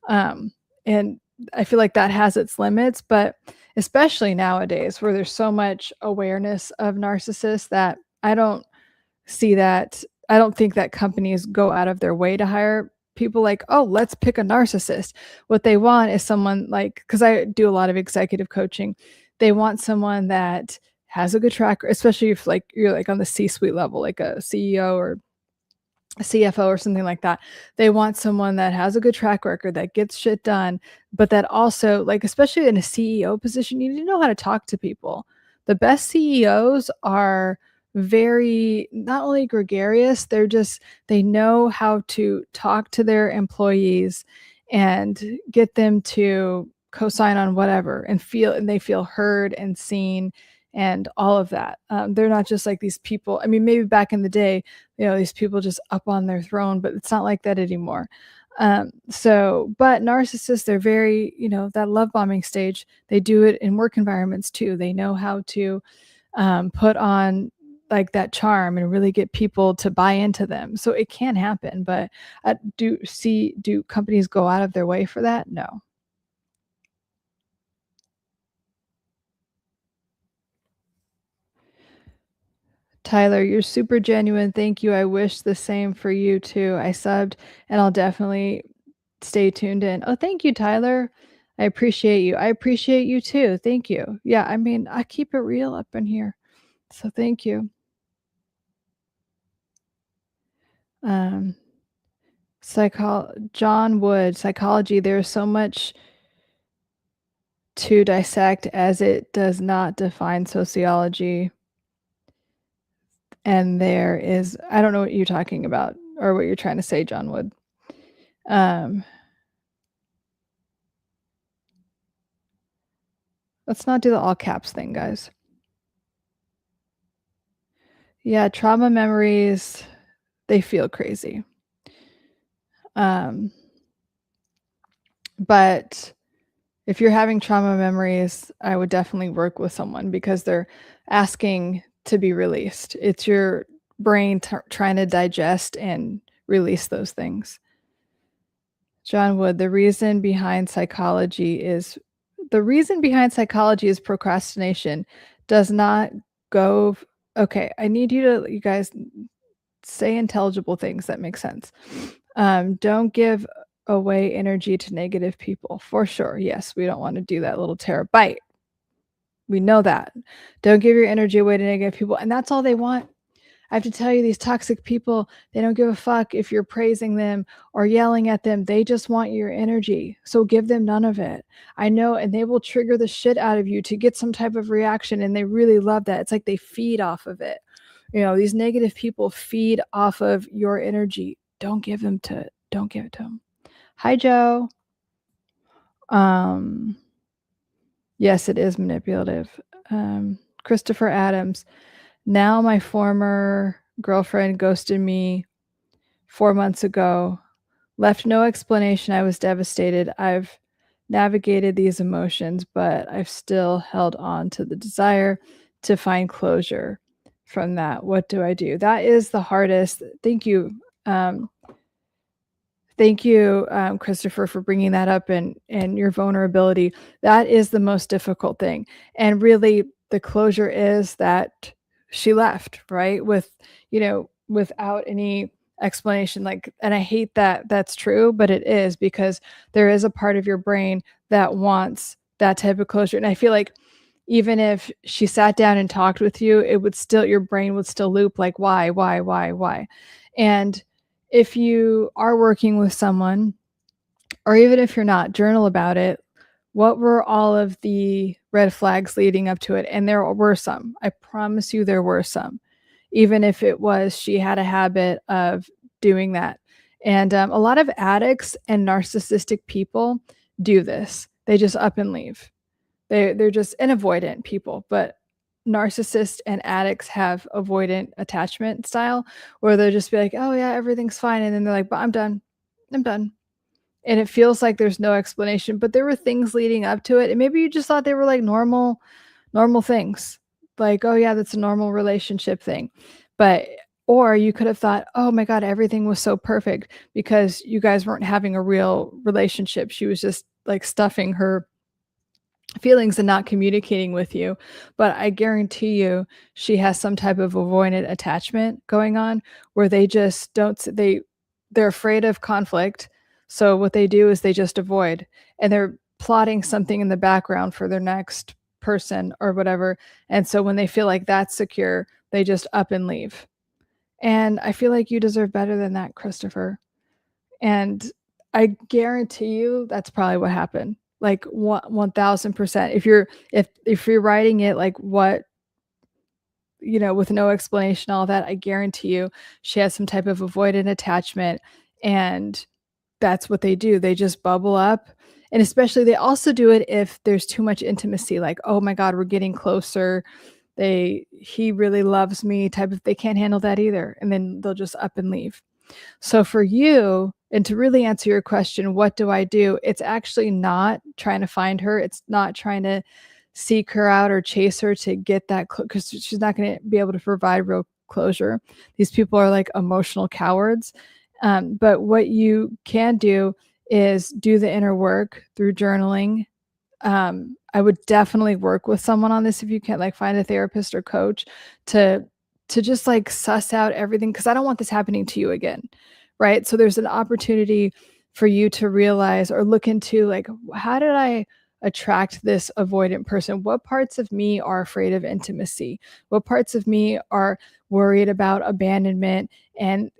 And I feel like that has its limits, but especially nowadays where there's so much awareness of narcissists, that I don't see that. I don't think that companies go out of their way to hire people like, oh, let's pick a narcissist. What they want is someone like, because I do a lot of executive coaching, they want someone that has a good track, especially if like you're like on the C-suite level, like a CEO or a CFO or something like that. They want someone that has a good track record, that gets shit done, but that also, like, especially in a CEO position, you need to know how to talk to people. The best CEOs are very not only gregarious, they know how to talk to their employees and get them to co-sign on whatever and they feel heard and seen and all of that. They're not just like these people. I mean, maybe back in the day, these people just up on their throne, but it's not like that anymore. But narcissists, they're very, that love bombing stage, they do it in work environments too. They know how to put on like that charm and really get people to buy into them. So it can happen, but do companies go out of their way for that? No. Tyler, you're super genuine. Thank you. I wish the same for you too. I subbed and I'll definitely stay tuned in. Oh, thank you, Tyler. I appreciate you. I appreciate you too. Thank you. Yeah, I mean, I keep it real up in here. So thank you. Um John Wood, psychology, there's so much to dissect as it does not define sociology. And there is, I don't know what you're talking about or what you're trying to say, John Wood. Let's not do the all caps thing, guys. Yeah, trauma memories, they feel crazy. But if you're having trauma memories, I would definitely work with someone because they're asking to be released. It's your brain trying to digest and release those things. John Wood, the reason behind psychology is procrastination. Does not go. Okay, I need you guys say intelligible things that make sense. Don't give away energy to negative people. For sure. Yes, we don't want to do that little terabyte. We know that. Don't give your energy away to negative people. And that's all they want. I have to tell you, these toxic people, they don't give a fuck if you're praising them or yelling at them. They just want your energy. So give them none of it. I know, and they will trigger the shit out of you to get some type of reaction, and they really love that. It's like they feed off of it. These negative people feed off of your energy. Don't give it to them. Hi, Joe. Yes, it is manipulative. Christopher Adams. Now my former girlfriend ghosted me 4 months ago. Left no explanation. I was devastated. I've navigated these emotions, but I've still held on to the desire to find closure from that. What do I do? That is the hardest. Thank you. Thank you, Christopher, for bringing that up and your vulnerability. That is the most difficult thing. And really, the closure is that she left, right? Without any explanation. And I hate that that's true, but it is, because there is a part of your brain that wants that type of closure. And I feel like even if she sat down and talked with you, your brain would still loop like, why? And if you are working with someone, or even if you're not, journal about it. What were all of the red flags leading up to it? And there were some. I promise you there were some. Even if it was she had a habit of doing that. And a lot of addicts and narcissistic people do this. They just up and leave. They're just an avoidant people. But narcissists and addicts have avoidant attachment style, where they'll just be like, oh yeah, everything's fine. And then they're like, but I'm done. And it feels like there's no explanation, but there were things leading up to it. And maybe you just thought they were like normal things. Like, oh yeah, that's a normal relationship thing. Or you could have thought, oh my God, everything was so perfect because you guys weren't having a real relationship. She was just like stuffing her feelings and not communicating with you. But I guarantee you she has some type of avoidant attachment going on, where they just they're afraid of conflict. So what they do is they just avoid, and they're plotting something in the background for their next person or whatever. And so when they feel like that's secure, they just up and leave. And I feel like you deserve better than that, Christopher. And I guarantee you that's probably what happened. Like 1000%. If you're writing it like what, with no explanation, all that, I guarantee you she has some type of avoidant attachment, and that's what they do. They just bubble up. And especially they also do it if there's too much intimacy, like, oh my God, we're getting closer. He really loves me type of, they can't handle that either. And then they'll just up and leave. So for you, and to really answer your question, what do I do? It's actually not trying to find her. It's not trying to seek her out or chase her to get that, because she's not going to be able to provide real closure. These people are like emotional cowards. But what you can do is do the inner work through journaling. I would definitely work with someone on this if you can, like find a therapist or coach to just like suss out everything, because I don't want this happening to you again, right? So there's an opportunity for you to realize or look into, like, how did I attract this avoidant person? What parts of me are afraid of intimacy? What parts of me are worried about abandonment? And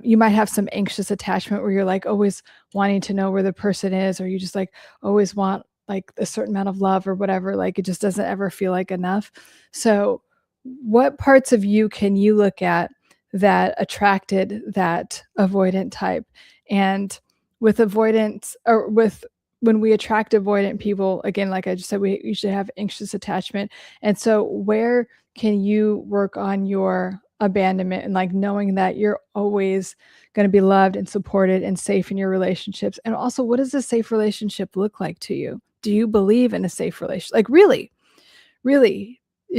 you might have some anxious attachment where you're like always wanting to know where the person is, or you just like always want like a certain amount of love or whatever. Like it just doesn't ever feel like enough. So what parts of you can you look at that attracted that avoidant type? And with avoidance, or with when we attract avoidant people, again, like I just said, we usually have anxious attachment. And so where can you work on your abandonment and like knowing that you're always going to be loved and supported and safe in your relationships? And also, what does a safe relationship look like to you? Do you believe in a safe relationship? Like really,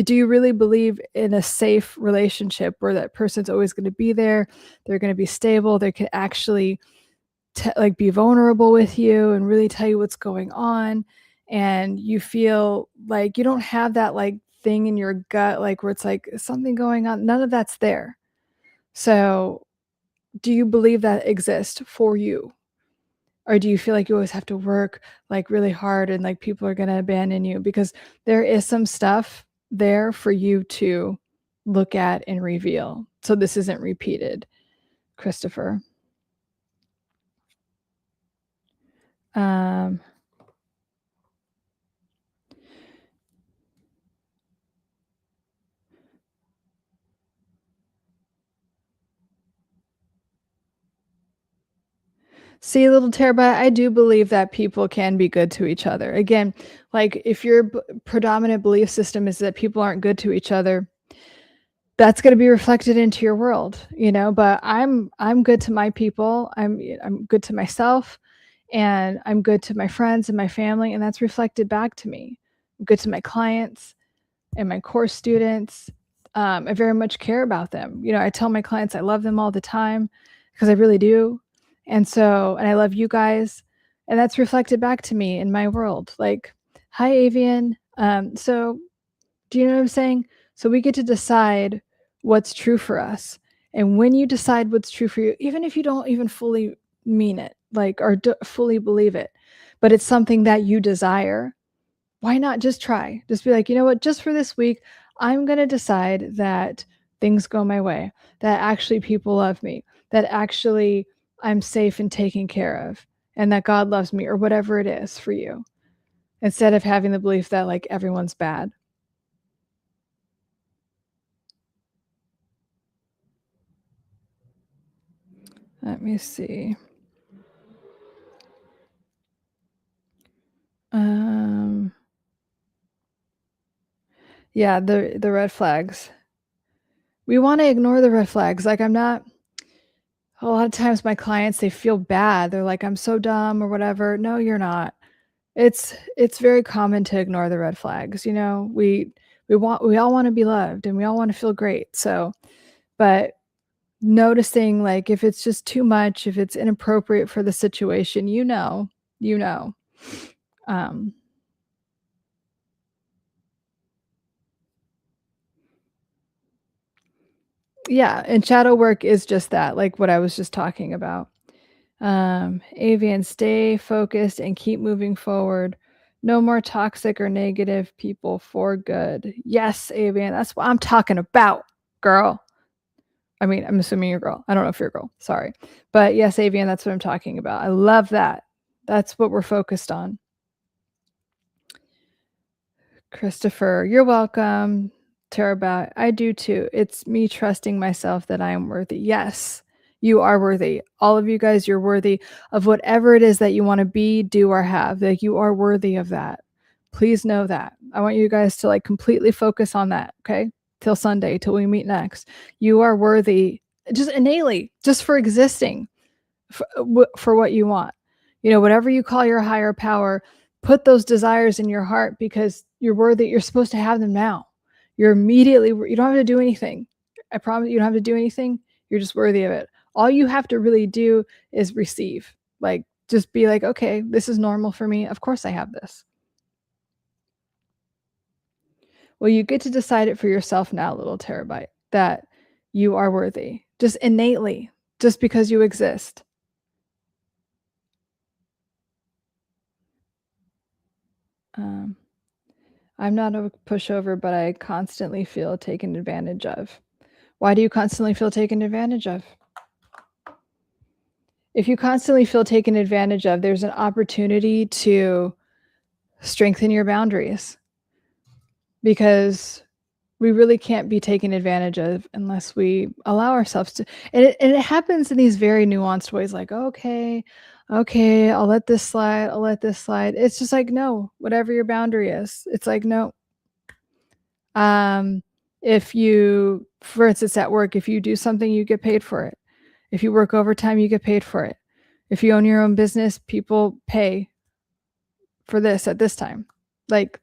do you really believe in a safe relationship where that person's always going to be there? They're going to be stable. They can actually like be vulnerable with you and really tell you what's going on. And you feel like you don't have that like thing in your gut, like where it's like something going on. None of that's there. So do you believe that exists for you? Or do you feel like you always have to work like really hard and like people are going to abandon you? Because there is some stuff there for you to look at and reveal. So this isn't repeated, Christopher. See, little terabyte, I do believe that people can be good to each other. Again, like if your predominant belief system is that people aren't good to each other, that's going to be reflected into your world, you know, but I'm good to my people. I'm good to myself, and I'm good to my friends and my family, and that's reflected back to me. I'm good to my clients and my course students. I very much care about them. You know, I tell my clients I love them all the time because I really do. And I love you guys, and that's reflected back to me in my world. Like, hi, Avian. So do you know what I'm saying? So we get to decide what's true for us. And when you decide what's true for you, even if you don't even fully mean it, like, or fully believe it, but it's something that you desire, why not just try? Just be like, you know what, just for this week, I'm going to decide that things go my way, that actually people love me, that actually I'm safe and taken care of, and that God loves me, or whatever it is for you, instead of having the belief that like everyone's bad. Let me see. Yeah, the red flags. We want to ignore the red flags. Like, I'm not, a lot of times my clients, they feel bad. They're like, I'm so dumb or whatever. No, you're not. It's very common to ignore the red flags. You know, we all want to be loved, and we all want to feel great. So, but noticing like if it's just too much, if it's inappropriate for the situation, you know. Yeah, and shadow work is just that, like what I was just talking about. Avian, stay focused and keep moving forward. No more toxic or negative people for good. Yes, Avian, that's what I'm talking about, girl. I mean, I'm assuming you're a girl. I don't know if you're a girl. Sorry. But yes, Avian, that's what I'm talking about. I love that. That's what we're focused on. Christopher, you're welcome. Terabat, I do too. It's me trusting myself that I am worthy. Yes, you are worthy. All of you guys, you're worthy of whatever it is that you want to be, do, or have. Like, you are worthy of that. Please know that. I want you guys to like completely focus on that, okay? Till Sunday, till we meet next. You are worthy just innately, just for existing, for what you want. You know, whatever you call your higher power, put those desires in your heart because you're worthy. You're supposed to have them now. You're immediately, you don't have to do anything. I promise you don't have to do anything. You're just worthy of it. All you have to really do is receive. Like, just be like, okay, this is normal for me. Of course I have this. Well, you get to decide it for yourself now, little terabyte, that you are worthy, just innately, just because you exist. I'm not a pushover, but I constantly feel taken advantage of. Why do you constantly feel taken advantage of? If you constantly feel taken advantage of, there's an opportunity to strengthen your boundaries, because we really can't be taken advantage of unless we allow ourselves to. And it happens in these very nuanced ways, like, okay, I'll let this slide. It's just like, no, whatever your boundary is, it's like, no. If you, for instance, at work, if you do something, you get paid for it. If you work overtime, you get paid for it. If you own your own business, people pay for this at this time. Like,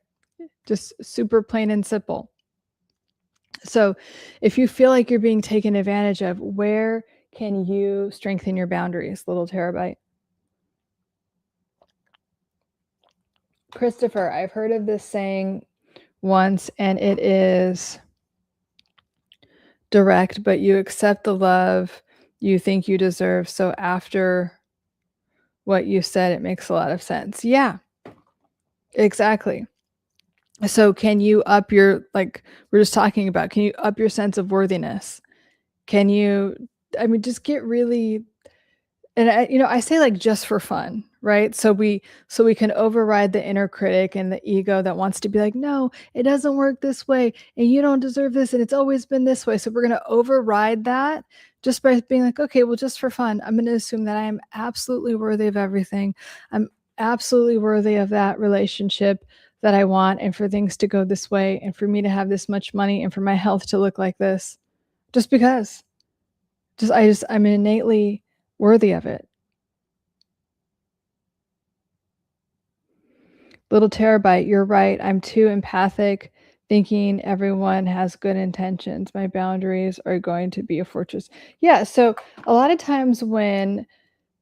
just super plain and simple. So if you feel like you're being taken advantage of, where can you strengthen your boundaries, little terabyte? Christopher, I've heard of this saying once, and it is direct, but you accept the love you think you deserve. So after what you said, it makes a lot of sense. Yeah, exactly. So can you up your, like we're just talking about, can you up your sense of worthiness? Can you, I mean, just get really, and I say like just for fun, right? So we can override the inner critic and the ego that wants to be like, no, it doesn't work this way, and you don't deserve this, and it's always been this way. So we're gonna override that just by being like, okay, well, just for fun, I'm gonna assume that I am absolutely worthy of everything. I'm absolutely worthy of that relationship that I want, and for things to go this way, and for me to have this much money, and for my health to look like this, just because. I'm innately worthy of it. Little terabyte, you're right. I'm too empathic, thinking everyone has good intentions. My boundaries are going to be a fortress. Yeah. So a lot of times when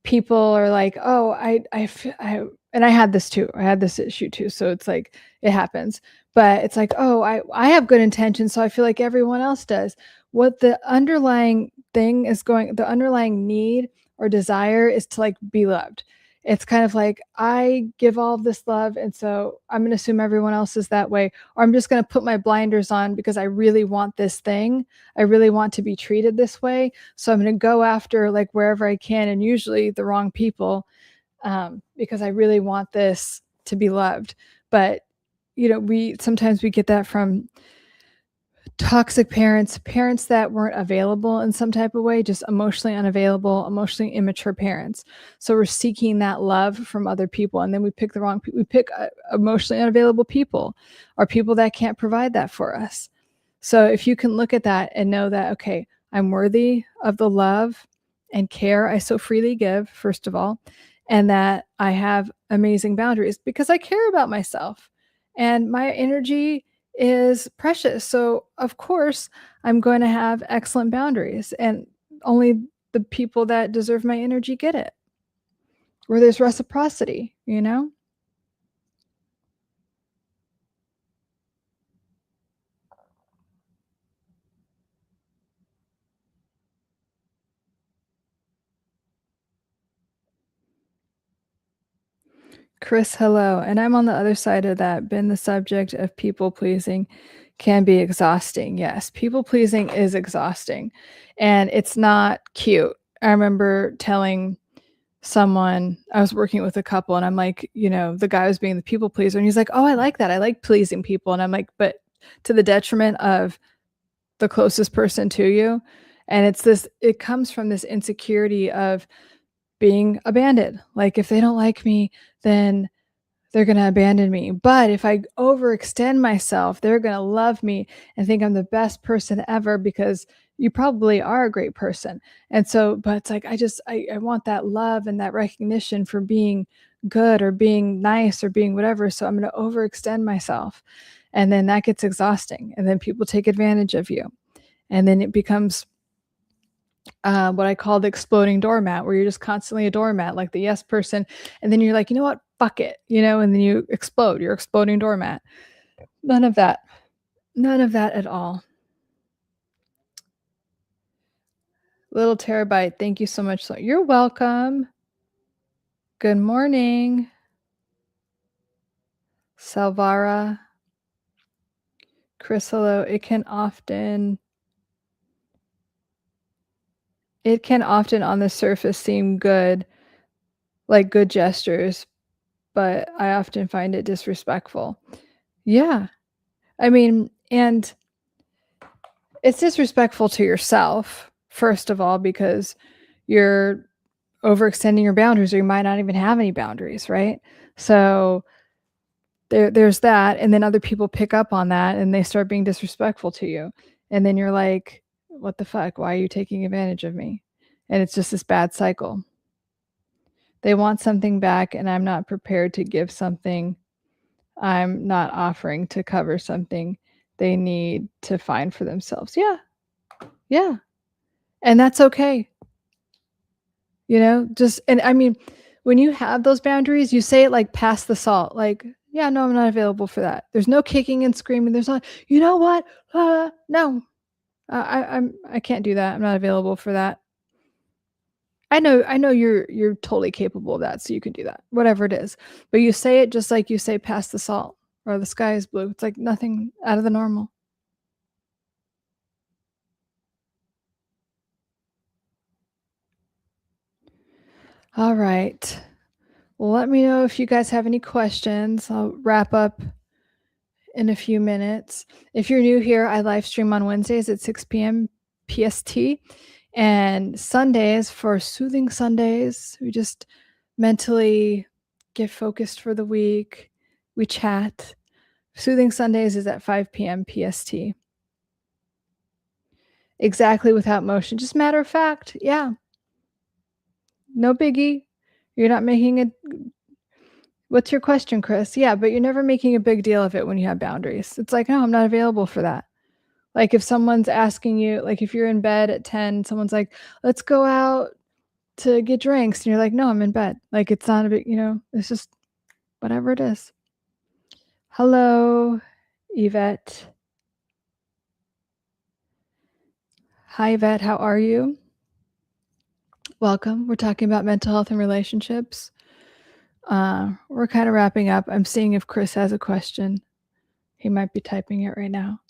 people are like, oh, and I had this too. I had this issue too. So it's like, it happens, but it's like, oh, I have good intentions. So I feel like everyone else does. What the underlying thing is the underlying need or desire is to like be loved. It's kind of like, I give all of this love. And so I'm going to assume everyone else is that way, or I'm just going to put my blinders on because I really want this thing. I really want to be treated this way. So I'm going to go after like wherever I can, and usually the wrong people, because I really want this to be loved. But we sometimes we get that from toxic parents, parents that weren't available in some type of way, just emotionally unavailable, emotionally immature parents. So we're seeking that love from other people, and then we pick the wrong people. We pick emotionally unavailable people, or people that can't provide that for us. So if you can look at that and know that, okay, I'm worthy of the love and care I so freely give, first of all, and that I have amazing boundaries because I care about myself and my energy is precious. So, of course, I'm going to have excellent boundaries, and only the people that deserve my energy get it, where there's reciprocity. Chris, hello. And I'm on the other side of that. Been the subject of people pleasing can be exhausting. Yes, people pleasing is exhausting and it's not cute. I remember telling someone, I was working with a couple, and I'm like, the guy was being the people pleaser, and he's like, oh, I like that. I like pleasing people. And I'm like, but to the detriment of the closest person to you. And it comes from this insecurity of being abandoned. Like, if they don't like me, then they're going to abandon me. But if I overextend myself, they're going to love me and think I'm the best person ever, because you probably are a great person. And so, but it's like, I want that love and that recognition for being good or being nice or being whatever. So I'm going to overextend myself. And then that gets exhausting. And then people take advantage of you. And then it becomes what I call the exploding doormat, where you're just constantly a doormat, like the yes person. And then you're like, you know what? Fuck it. And then you explode. You're exploding doormat. None of that. None of that at all. Little terabyte. Thank you so much. You're welcome. Good morning. Salvara. Chris, hello. It can often on the surface seem good, like good gestures, but I often find it disrespectful. Yeah. I mean, and it's disrespectful to yourself, first of all, because you're overextending your boundaries, or you might not even have any boundaries, right? So there's that, and then other people pick up on that and they start being disrespectful to you. And then you're like, what the fuck? Why are you taking advantage of me? And it's just this bad cycle. They want something back, and I'm not prepared to give something. I'm not offering to cover something they need to find for themselves. Yeah. Yeah. And that's okay. And I mean, when you have those boundaries, you say it like pass the salt, like, yeah, no, I'm not available for that. There's no kicking and screaming. There's not, you know what? No, I can't do that. I'm not available for that. I know you're totally capable of that, so you can do that, whatever it is. But you say it just like you say pass the salt. or the sky is blue. It's like nothing out of the normal. All right. Well, let me know if you guys have any questions. I'll wrap up in a few minutes. If you're new here, I live stream on Wednesdays at 6 p.m. PST and Sundays for Soothing Sundays. We just mentally get focused for the week. We chat. Soothing Sundays is at 5 p.m. PST. Exactly, without motion. Just matter of fact. Yeah. No biggie. You're not making a What's your question, Chris? Yeah, but you're never making a big deal of it when you have boundaries. It's like, "No, I'm not available for that." Like, if someone's asking you, like, if you're in bed at 10, someone's like, "Let's go out to get drinks," and you're like, "No, I'm in bed." Like, it's not a big, it's just whatever it is. Hello, Yvette. Hi, Yvette. How are you? Welcome. We're talking about mental health and relationships. We're kind of wrapping up. I'm seeing if Chris has a question. He might be typing it right now.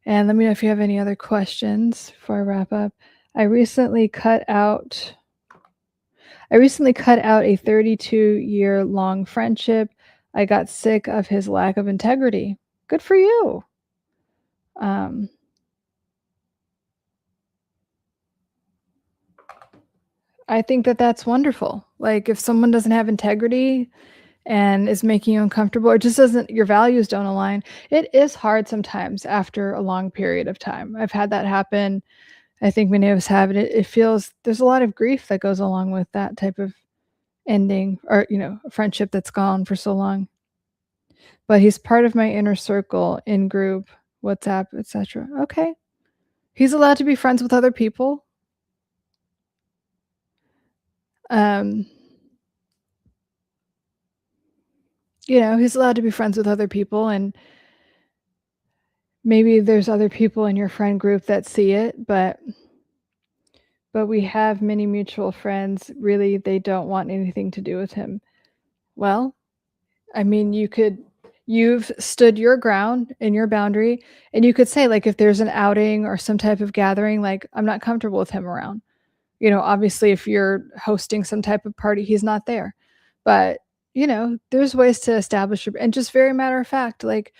And let me know if you have any other questions before I wrap up. I recently cut out a 32-year-long friendship. I got sick of his lack of integrity. Good for you. I think that that's wonderful. Like, if someone doesn't have integrity and is making you uncomfortable, or just doesn't, your values don't align, it is hard sometimes after a long period of time. I've had that happen. I think many of us have it. It feels, there's a lot of grief that goes along with that type of ending, or a friendship that's gone for so long. But he's part of my inner circle in group, WhatsApp, etc. Okay. He's allowed to be friends with other people. He's allowed to be friends with other people, and maybe there's other people in your friend group that see it, but we have many mutual friends. Really, they don't want anything to do with him. Well, I mean, you've stood your ground in your boundary, and you could say, like, if there's an outing or some type of gathering, like, I'm not comfortable with him around. Obviously, if you're hosting some type of party, he's not there. But, there's ways to establish and just very matter of fact, like,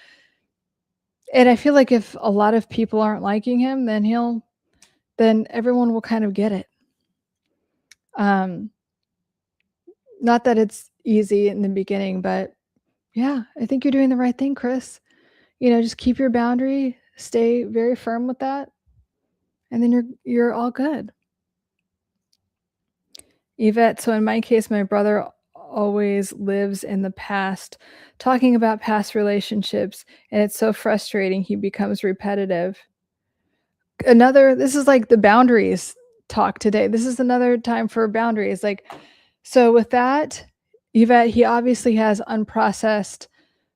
and I feel like if a lot of people aren't liking him, then everyone will kind of get it. Not that it's easy in the beginning, but yeah, I think you're doing the right thing, Chris. Just keep your boundary, stay very firm with that, and then you're all good. Yvette, so in my case, my brother always lives in the past, talking about past relationships, and it's so frustrating. He becomes repetitive. This is like the boundaries talk today. This is another time for boundaries. Like, so with that, Yvette, he obviously has unprocessed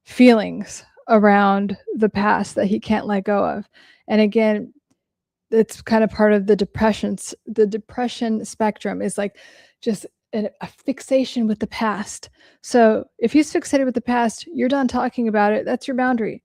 feelings around the past that he can't let go of. And again, it's kind of part of the depression spectrum, is like just a fixation with the past. So if he's fixated with the past, you're done talking about it. That's your boundary.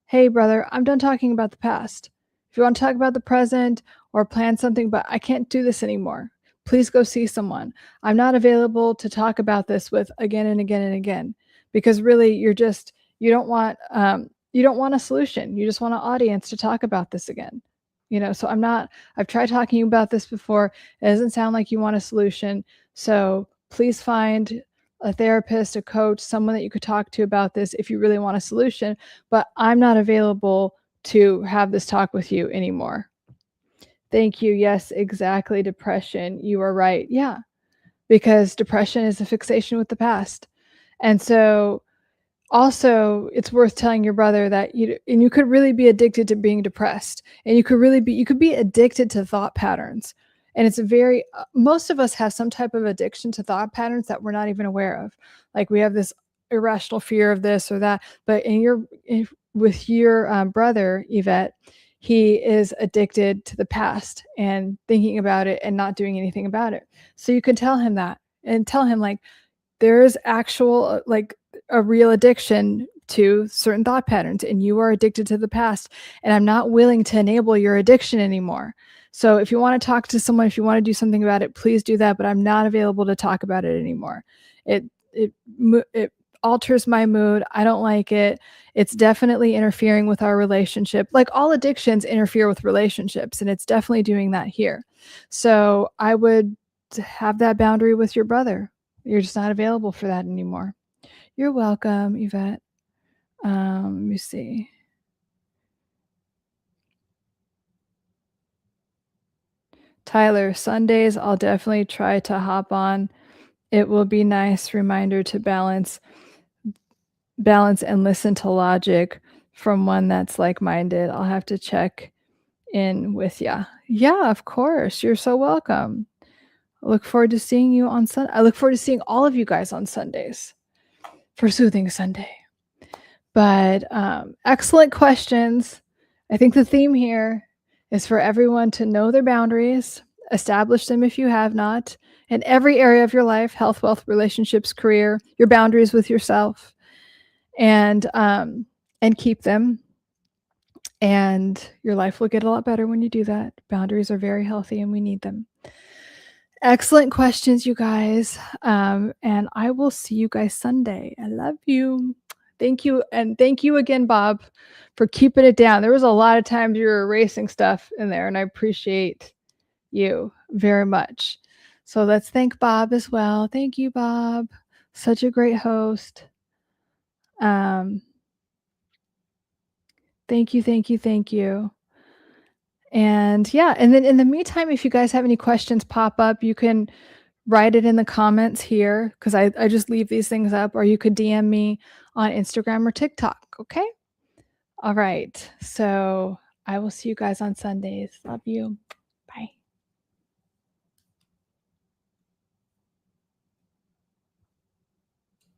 Hey, brother, I'm done talking about the past. If you want to talk about the present or plan something, but I can't do this anymore. Please go see someone. I'm not available to talk about this with again and again and again, because really you don't want a solution. You just want an audience to talk about this again. So I've tried talking about this before. It doesn't sound like you want a solution. So please find a therapist, a coach, someone that you could talk to about this if you really want a solution, but I'm not available to have this talk with you anymore. Thank you. Yes, exactly. Depression. You are right. Yeah. Because depression is a fixation with the past. And so also, it's worth telling your brother that you could really be addicted to being depressed, and you could be addicted to thought patterns. And it's most of us have some type of addiction to thought patterns that we're not even aware of. Like, we have this irrational fear of this or that, but with your brother, Yvette, he is addicted to the past and thinking about it and not doing anything about it. So you can tell him that, and tell him, like, there is actual, like, a real addiction to certain thought patterns, and you are addicted to the past, and I'm not willing to enable your addiction anymore. So if you want to talk to someone, if you want to do something about it, please do that, but I'm not available to talk about it anymore. It alters my mood. I don't like it. It's definitely interfering with our relationship. Like all addictions interfere with relationships, and it's definitely doing that here. So I would have that boundary with your brother. You're just not available for that anymore. You're welcome, Yvette. Let me see. Tyler, Sundays, I'll definitely try to hop on. It will be nice reminder to balance and listen to logic from one that's like-minded. I'll have to check in with ya. Yeah, of course. You're so welcome. I look forward to seeing you on Sunday. I look forward to seeing all of you guys on Sundays for Soothing Sunday. But excellent questions. I think the theme here is for everyone to know their boundaries, establish them if you have not, in every area of your life, health, wealth, relationships, career, your boundaries with yourself, and keep them. And your life will get a lot better when you do that. Boundaries are very healthy and we need them. Excellent questions, you guys. And I will see you guys Sunday. I love you. Thank you. And thank you again, Bob, for keeping it down. There was a lot of times you were erasing stuff in there, and I appreciate you very much. So let's thank Bob as well. Thank you, Bob. Such a great host. Thank you, thank you, thank you. And yeah, and then in the meantime, if you guys have any questions pop up, you can write it in the comments here, because I just leave these things up, or you could DM me on Instagram or TikTok, okay? All right, so I will see you guys on Sundays. Love you.